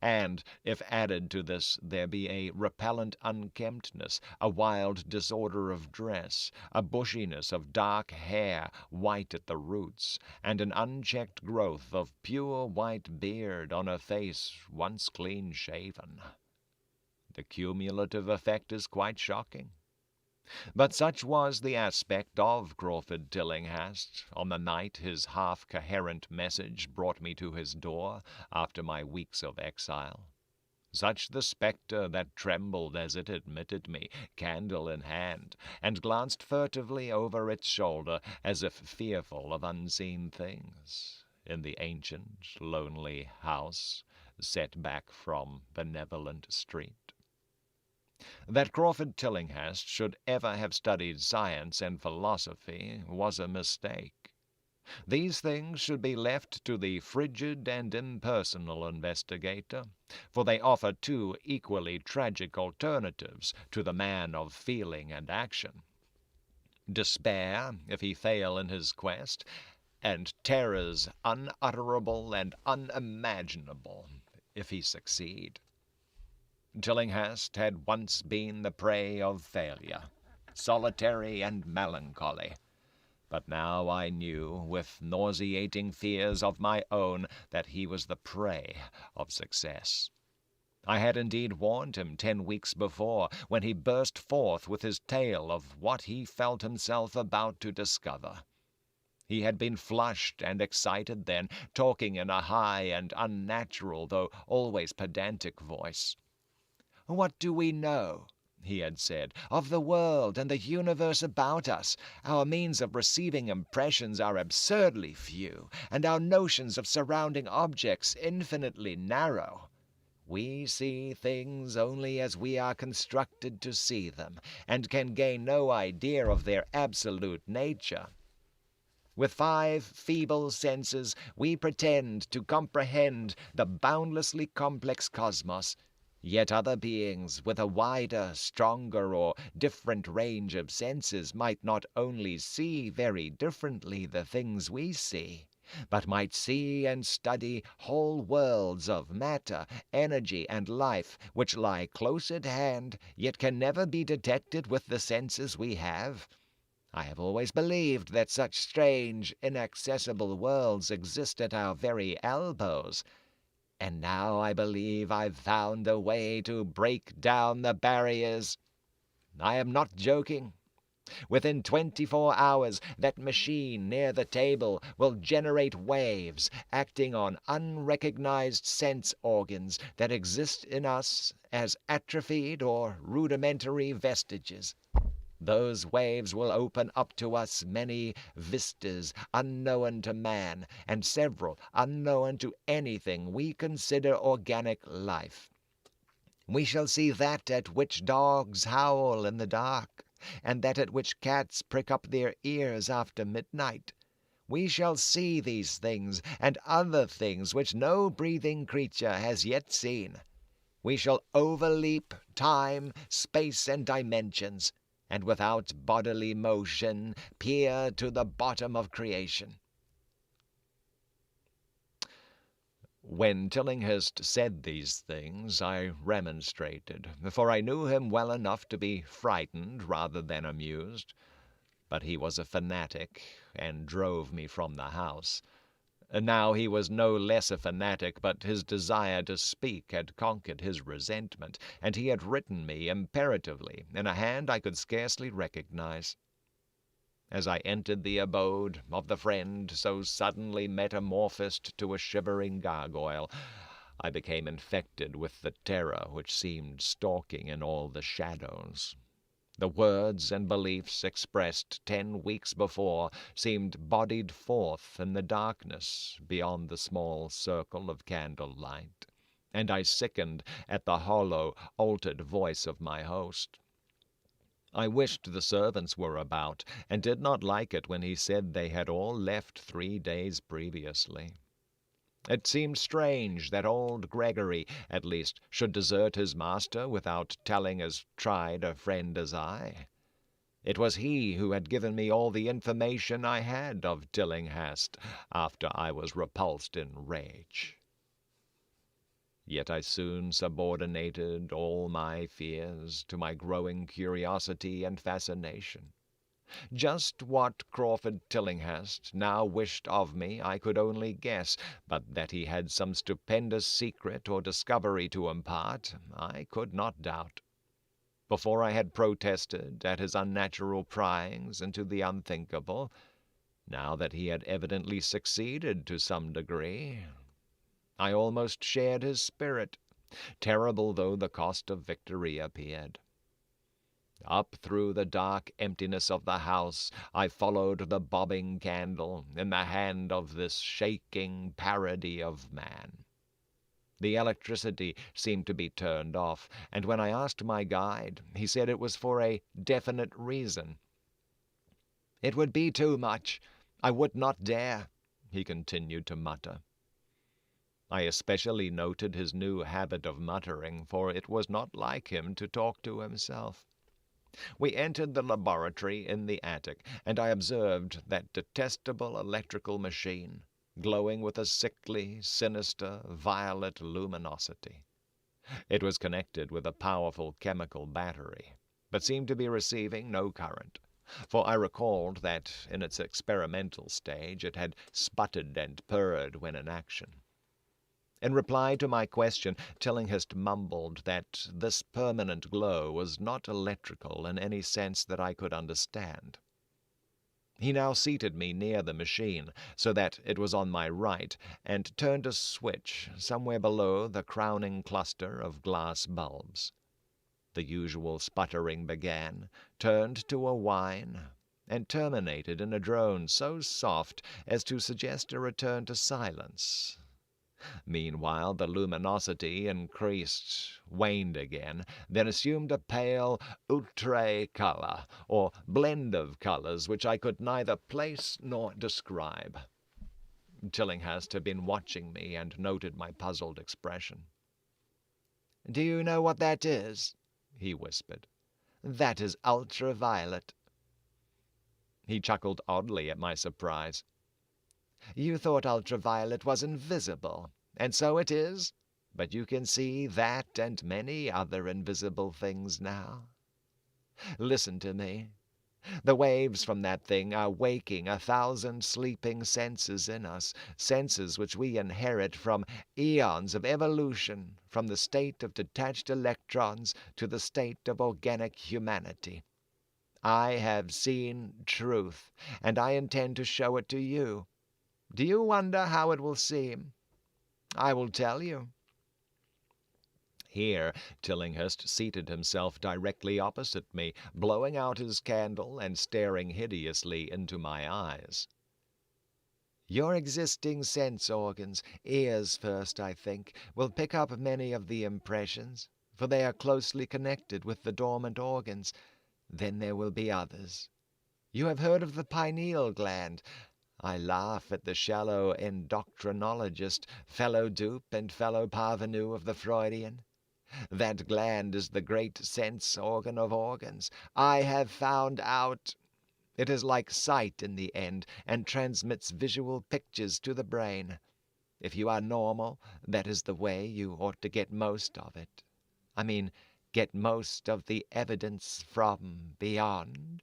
And if added to this there be a repellent unkemptness, a wild disorder of dress, a bushiness of dark hair white at the roots, and an unchecked growth of pure white beard on a face once clean-shaven, the cumulative effect is quite shocking. But such was the aspect of Crawford Tillinghast on the night his half-coherent message brought me to his door after my weeks of exile. Such the spectre that trembled as it admitted me, candle in hand, and glanced furtively over its shoulder as if fearful of unseen things, in the ancient, lonely house set back from Benevolent Street. That Crawford Tillinghast should ever have studied science and philosophy was a mistake. These things should be left to the frigid and impersonal investigator, for they offer 2 equally tragic alternatives to the man of feeling and action: despair if he fail in his quest, and terrors unutterable and unimaginable if he succeed. Tillinghast had once been the prey of failure, solitary and melancholy, but now I knew, with nauseating fears of my own, that he was the prey of success. I had indeed warned him 10 weeks before, when he burst forth with his tale of what he felt himself about to discover. He had been flushed and excited then, talking in a high and unnatural, though always pedantic voice. "What do we know," he had said, "of the world and the universe about us? Our means of receiving impressions are absurdly few, and our notions of surrounding objects infinitely narrow. We see things only as we are constructed to see them, and can gain no idea of their absolute nature. With 5 feeble senses, we pretend to comprehend the boundlessly complex cosmos. Yet other beings with a wider, stronger, or different range of senses might not only see very differently the things we see, but might see and study whole worlds of matter, energy, and life, which lie close at hand, yet can never be detected with the senses we have. I have always believed that such strange, inaccessible worlds exist at our very elbows, and now I believe I've found a way to break down the barriers. I am not joking. Within 24 hours, that machine near the table will generate waves acting on unrecognized sense organs that exist in us as atrophied or rudimentary vestiges. Those waves will open up to us many vistas unknown to man, and several unknown to anything we consider organic life. We shall see that at which dogs howl in the dark, and that at which cats prick up their ears after midnight. We shall see these things, and other things which no breathing creature has yet seen. We shall overleap time, space, and dimensions, and without bodily motion peer to the bottom of creation. When Tillinghast said these things, I remonstrated, for I knew him well enough to be frightened rather than amused. But he was a fanatic, and drove me from the house. Now he was no less a fanatic, but his desire to speak had conquered his resentment, and he had written me imperatively in a hand I could scarcely recognize. As I entered the abode of the friend so suddenly metamorphosed to a shivering gargoyle, I became infected with the terror which seemed stalking in all the shadows. The words and beliefs expressed 10 weeks before seemed bodied forth in the darkness beyond the small circle of candlelight, and I sickened at the hollow, altered voice of my host. I wished the servants were about, and did not like it when he said they had all left 3 days previously. It seemed strange that old Gregory, at least, should desert his master without telling as tried a friend as I. It was he who had given me all the information I had of Tillinghast after I was repulsed in rage. Yet I soon subordinated all my fears to my growing curiosity and fascination. Just what Crawford Tillinghast now wished of me I could only guess, but that he had some stupendous secret or discovery to impart, I could not doubt. Before I had protested at his unnatural pryings into the unthinkable, now that he had evidently succeeded to some degree, I almost shared his spirit, terrible though the cost of victory appeared. Up through the dark emptiness of the house I followed the bobbing candle in the hand of this shaking parody of man. The electricity seemed to be turned off, and when I asked my guide, he said it was for a definite reason. "It would be too much. I would not dare," he continued to mutter. I especially noted his new habit of muttering, for it was not like him to talk to himself. We entered the laboratory in the attic, and I observed that detestable electrical machine, glowing with a sickly, sinister, violet luminosity. It was connected with a powerful chemical battery, but seemed to be receiving no current, for I recalled that in its experimental stage it had sputtered and purred when in action. In reply to my question, Tillinghast mumbled that this permanent glow was not electrical in any sense that I could understand. He now seated me near the machine, so that it was on my right, and turned a switch somewhere below the crowning cluster of glass bulbs. The usual sputtering began, turned to a whine, and terminated in a drone so soft as to suggest a return to silence. Meanwhile, the luminosity increased, waned again, then assumed a pale outre color, or blend of colors which I could neither place nor describe. Tillinghast had been watching me and noted my puzzled expression. "Do you know what that is?" he whispered. "That is ultraviolet." He chuckled oddly at my surprise. "You thought ultraviolet was invisible, and so it is, but you can see that and many other invisible things now. Listen to me. The waves from that thing are waking 1,000 sleeping senses in us, senses which we inherit from eons of evolution, from the state of detached electrons to the state of organic humanity. I have seen truth, and I intend to show it to you. Do you wonder how it will seem? I will tell you." Here Tillinghast seated himself directly opposite me, blowing out his candle and staring hideously into my eyes. "Your existing sense organs, ears first, I think, will pick up many of the impressions, for they are closely connected with the dormant organs. Then there will be others. You have heard of the pineal gland. I laugh at the shallow endocrinologist, fellow dupe and fellow parvenu of the Freudian. That gland is the great sense organ of organs. I have found out. It is like sight in the end, and transmits visual pictures to the brain. If you are normal, that is the way you ought to get most of it. I mean, get most of the evidence from beyond."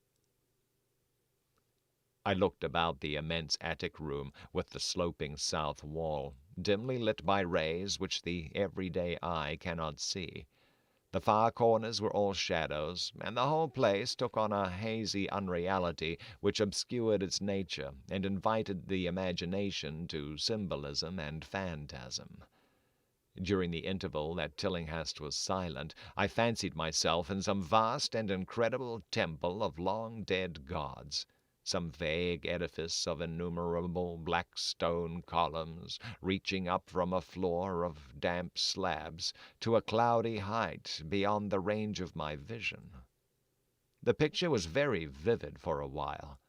I looked about the immense attic room with the sloping south wall, dimly lit by rays which the everyday eye cannot see. The far corners were all shadows, and the whole place took on a hazy unreality which obscured its nature and invited the imagination to symbolism and phantasm. During the interval that Tillinghast was silent, I fancied myself in some vast and incredible temple of long-dead gods, some vague edifice of innumerable black stone columns, reaching up from a floor of damp slabs to a cloudy height beyond the range of my vision. The picture was very vivid for a while,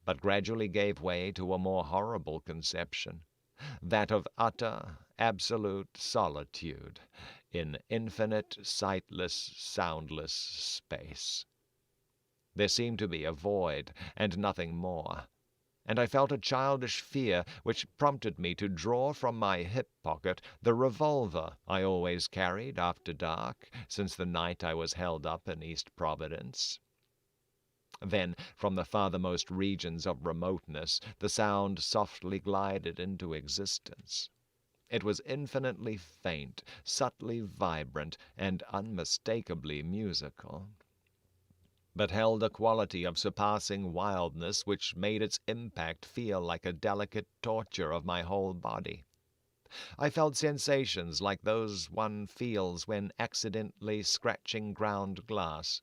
but gradually gave way to a more horrible conception, that of utter, absolute solitude in infinite, sightless, soundless space. There seemed to be a void, and nothing more, and I felt a childish fear which prompted me to draw from my hip pocket the revolver I always carried after dark, since the night I was held up in East Providence. Then, from the farthermost regions of remoteness, the sound softly glided into existence. It was infinitely faint, subtly vibrant, and unmistakably musical, but held a quality of surpassing wildness which made its impact feel like a delicate torture of my whole body. I felt sensations like those one feels when accidentally scratching ground glass.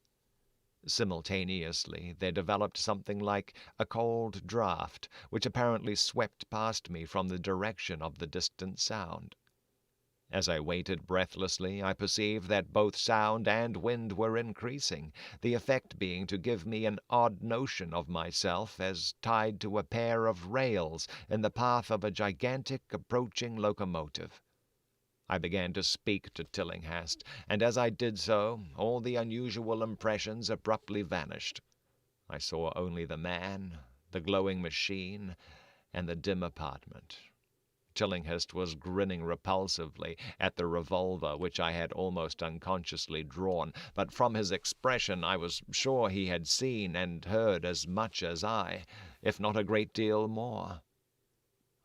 Simultaneously, there developed something like a cold draught, which apparently swept past me from the direction of the distant sound. As I waited breathlessly, I perceived that both sound and wind were increasing, the effect being to give me an odd notion of myself as tied to a pair of rails in the path of a gigantic approaching locomotive. I began to speak to Tillinghast, and as I did so, all the unusual impressions abruptly vanished. I saw only the man, the glowing machine, and the dim apartment. Tillinghast was grinning repulsively at the revolver which I had almost unconsciously drawn, but from his expression I was sure he had seen and heard as much as I, if not a great deal more.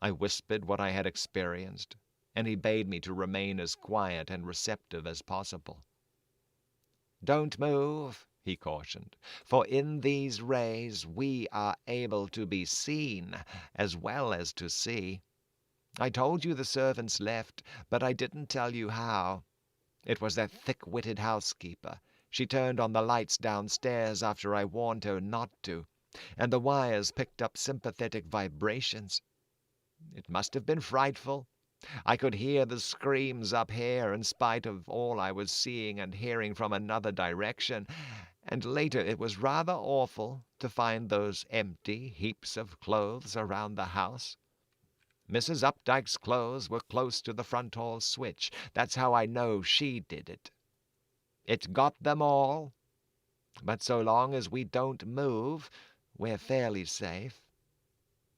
I whispered what I had experienced, and he bade me to remain as quiet and receptive as possible. "Don't move," he cautioned, "for in these rays we are able to be seen as well as to see. I told you the servants left, but I didn't tell you how. It was that thick-witted housekeeper. She turned on the lights downstairs after I warned her not to, and the wires picked up sympathetic vibrations. It must have been frightful, I could hear the screams up here in spite of all I was seeing and hearing from another direction, and later it was rather awful to find those empty heaps of clothes around the house. Mrs. Updike's clothes were close to the front hall switch. That's how I know she did it. It got them all, but so long as we don't move, we're fairly safe.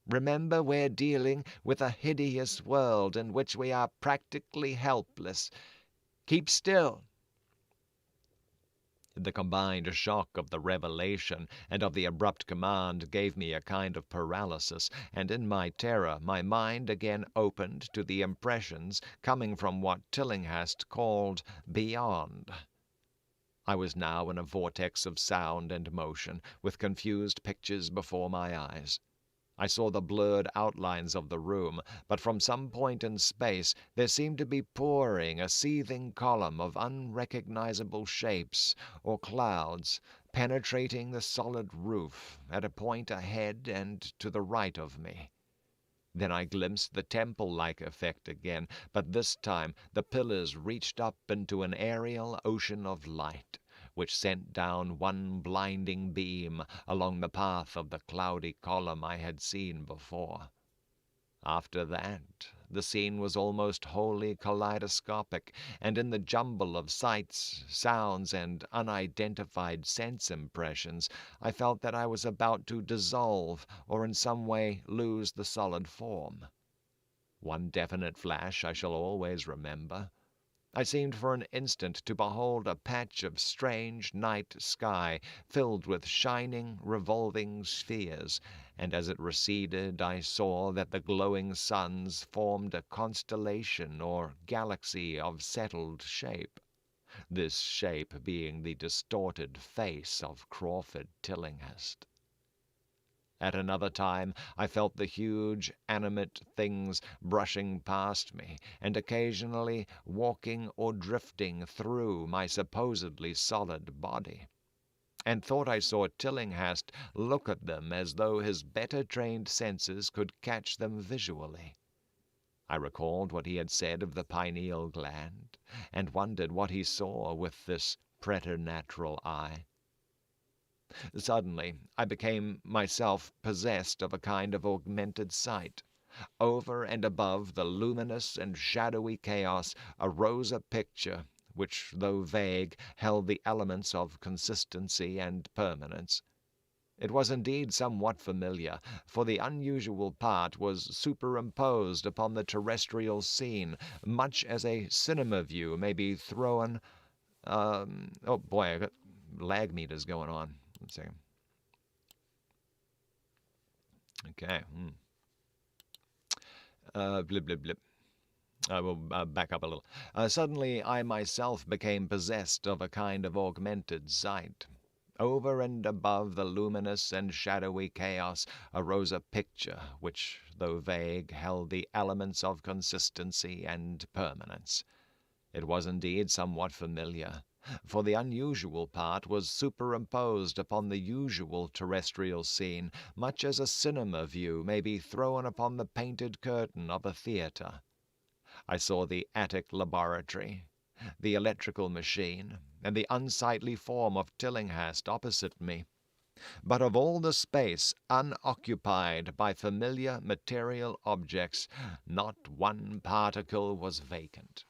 Remember, we're dealing with a hideous world in which we are practically helpless. Keep still." The combined shock of the revelation and of the abrupt command gave me a kind of paralysis, and in my terror my mind again opened to the impressions coming from what Tillinghast called beyond. I was now in a vortex of sound and motion, with confused pictures before my eyes. I saw the blurred outlines of the room, but from some point in space there seemed to be pouring a seething column of unrecognizable shapes or clouds, penetrating the solid roof at a point ahead and to the right of me. Then I glimpsed the temple-like effect again, but this time the pillars reached up into an aerial ocean of light, which sent down one blinding beam along the path of the cloudy column I had seen before. After that, the scene was almost wholly kaleidoscopic, and in the jumble of sights, sounds, and unidentified sense impressions, I felt that I was about to dissolve or in some way lose the solid form. One definite flash I shall always remember. I seemed for an instant to behold a patch of strange night sky filled with shining, revolving spheres, and as it receded I saw that the glowing suns formed a constellation or galaxy of settled shape, this shape being the distorted face of Crawford Tillinghast. At another time I felt the huge, animate things brushing past me, and occasionally walking or drifting through my supposedly solid body, and thought I saw Tillinghast look at them as though his better-trained senses could catch them visually. I recalled what he had said of the pineal gland, and wondered what he saw with this preternatural eye. Suddenly I became myself possessed of a kind of augmented sight. Over and above the luminous and shadowy chaos arose a picture which, though vague, held the elements of consistency and permanence. It was indeed somewhat familiar, for the unusual part was superimposed upon the terrestrial scene, much as a cinema view may be thrown. Oh boy, I got lag meters going on. Let's see. Okay. Blip, blip, blip. I will back up a little. Suddenly I myself became possessed of a kind of augmented sight. Over and above the luminous and shadowy chaos arose a picture which, though vague, held the elements of consistency and permanence. It was indeed somewhat familiar, for the unusual part was superimposed upon the usual terrestrial scene, much as a cinema view may be thrown upon the painted curtain of a theatre. I saw the attic laboratory, the electrical machine, and the unsightly form of Tillinghast opposite me. But of all the space unoccupied by familiar material objects, not one particle was vacant.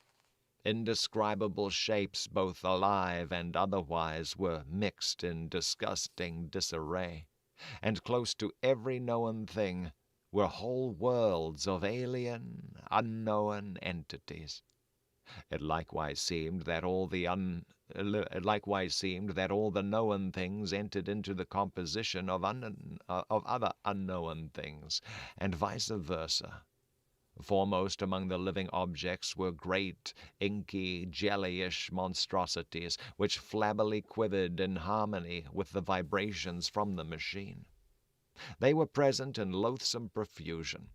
Indescribable shapes, both alive and otherwise, were mixed in disgusting disarray, and close to every known thing were whole worlds of alien, unknown entities. It likewise seemed that all the known things entered into the composition of other unknown things, and vice versa. Foremost among the living objects were great, inky, jellyish monstrosities, which flabbily quivered in harmony with the vibrations from the machine. They were present in loathsome profusion,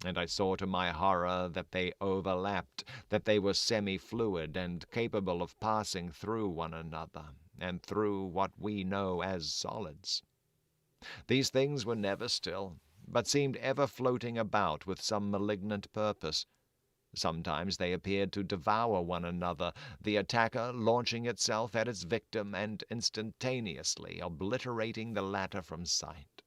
and I saw to my horror that they overlapped, that they were semi-fluid and capable of passing through one another, and through what we know as solids. These things were never still, but seemed ever floating about with some malignant purpose. Sometimes they appeared to devour one another, the attacker launching itself at its victim and instantaneously obliterating the latter from sight.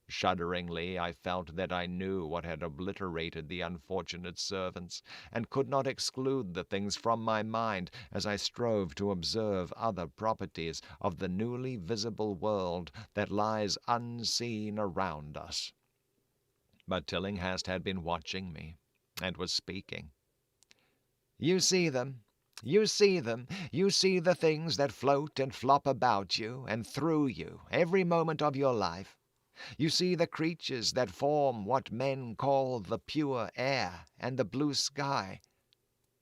Shudderingly, I felt that I knew what had obliterated the unfortunate servants, and could not exclude the things from my mind as I strove to observe other properties of the newly visible world that lies unseen around us. But Tillinghast had been watching me, and was speaking. "You see them. You see them. You see the things that float and flop about you and through you every moment of your life. You see the creatures that form what men call the pure air and the blue sky.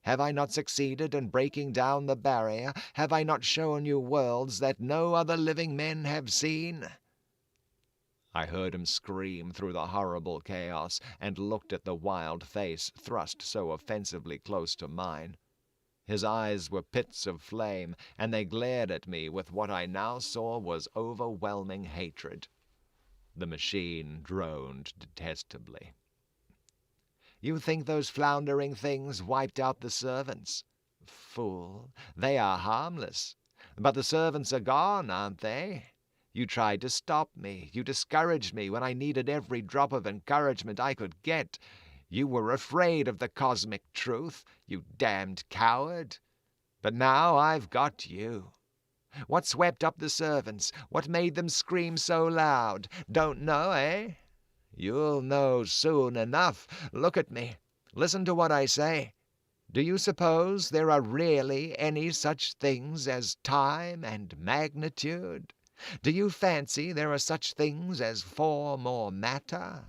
Have I not succeeded in breaking down the barrier? Have I not shown you worlds that no other living men have seen?" I heard him scream through the horrible chaos, and looked at the wild face thrust so offensively close to mine. His eyes were pits of flame, and they glared at me with what I now saw was overwhelming hatred. The machine droned detestably. "You think those floundering things wiped out the servants? Fool, they are harmless. But the servants are gone, aren't they? You tried to stop me. You discouraged me when I needed every drop of encouragement I could get. You were afraid of the cosmic truth, you damned coward. But now I've got you. What swept up the servants? What made them scream so loud? Don't know, eh? You'll know soon enough. Look at me. Listen to what I say. Do you suppose there are really any such things as time and magnitude? Do you fancy there are such things as form or matter?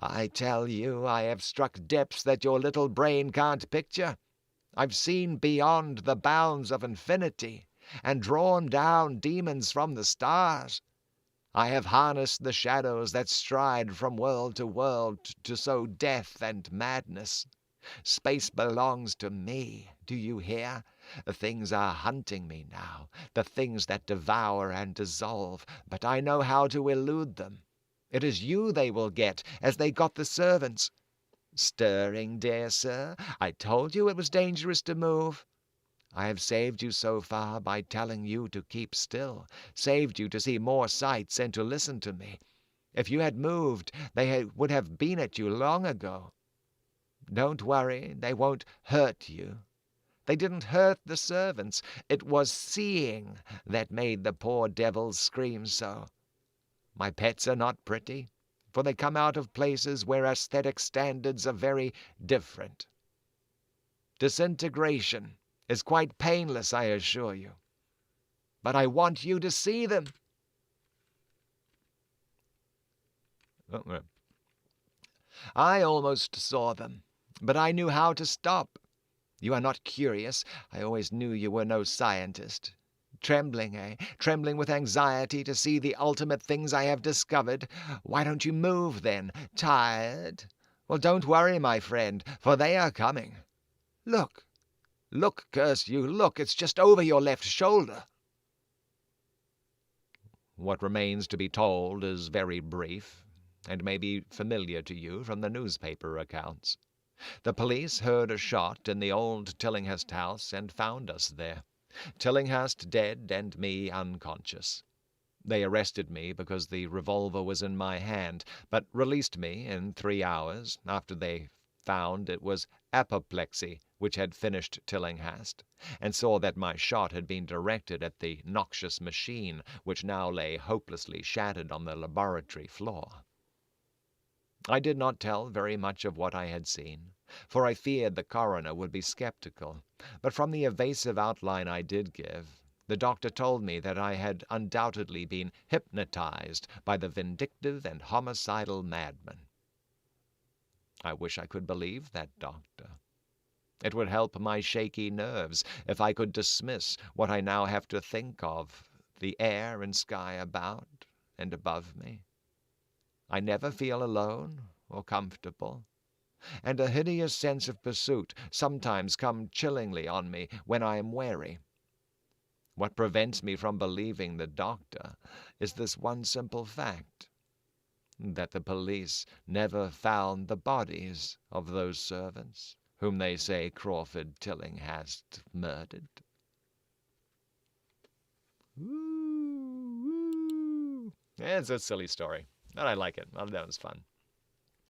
I tell you, I have struck depths that your little brain can't picture. I've seen beyond the bounds of infinity, and drawn down demons from the stars. I have harnessed the shadows that stride from world to world to sow death and madness. Space belongs to me, do you hear? The things are hunting me now, the things that devour and dissolve, but I know how to elude them. It is you they will get, as they got the servants. Stirring, dear sir? I told you it was dangerous to move. I have saved you so far by telling you to keep still, saved you to see more sights and to listen to me. If you had moved, they would have been at you long ago. Don't worry, they won't hurt you. They didn't hurt the servants. It was seeing that made the poor devils scream so. My pets are not pretty, for they come out of places where aesthetic standards are very different. Disintegration is quite painless, I assure you. But I want you to see them. I almost saw them, but I knew how to stop. You are not curious. I always knew you were no scientist. Trembling, eh? Trembling with anxiety to see the ultimate things I have discovered. Why don't you move, then? Tired? Well, don't worry, my friend, for they are coming. Look. Look, curse you, look, it's just over your left shoulder. What remains to be told is very brief, and may be familiar to you from the newspaper accounts. The police heard a shot in the old Tillinghast house and found us there. Tillinghast dead and me unconscious. They arrested me because the revolver was in my hand, but released me in 3 hours after they found it was apoplexy which had finished Tillinghast, and saw that my shot had been directed at the noxious machine which now lay hopelessly shattered on the laboratory floor. I did not tell very much of what I had seen, for I feared the coroner would be skeptical, but from the evasive outline I did give, the doctor told me that I had undoubtedly been hypnotized by the vindictive and homicidal madman. I wish I could believe that doctor. It would help my shaky nerves if I could dismiss what I now have to think of, the air and sky about and above me. I never feel alone or comfortable, and a hideous sense of pursuit sometimes comes chillingly on me when I am weary. What prevents me from believing the doctor is this one simple fact. that the police never found the bodies of those servants whom they say Crawford Tillinghast murdered. Ooh. Yeah, it's a silly story, but I like it. That was fun.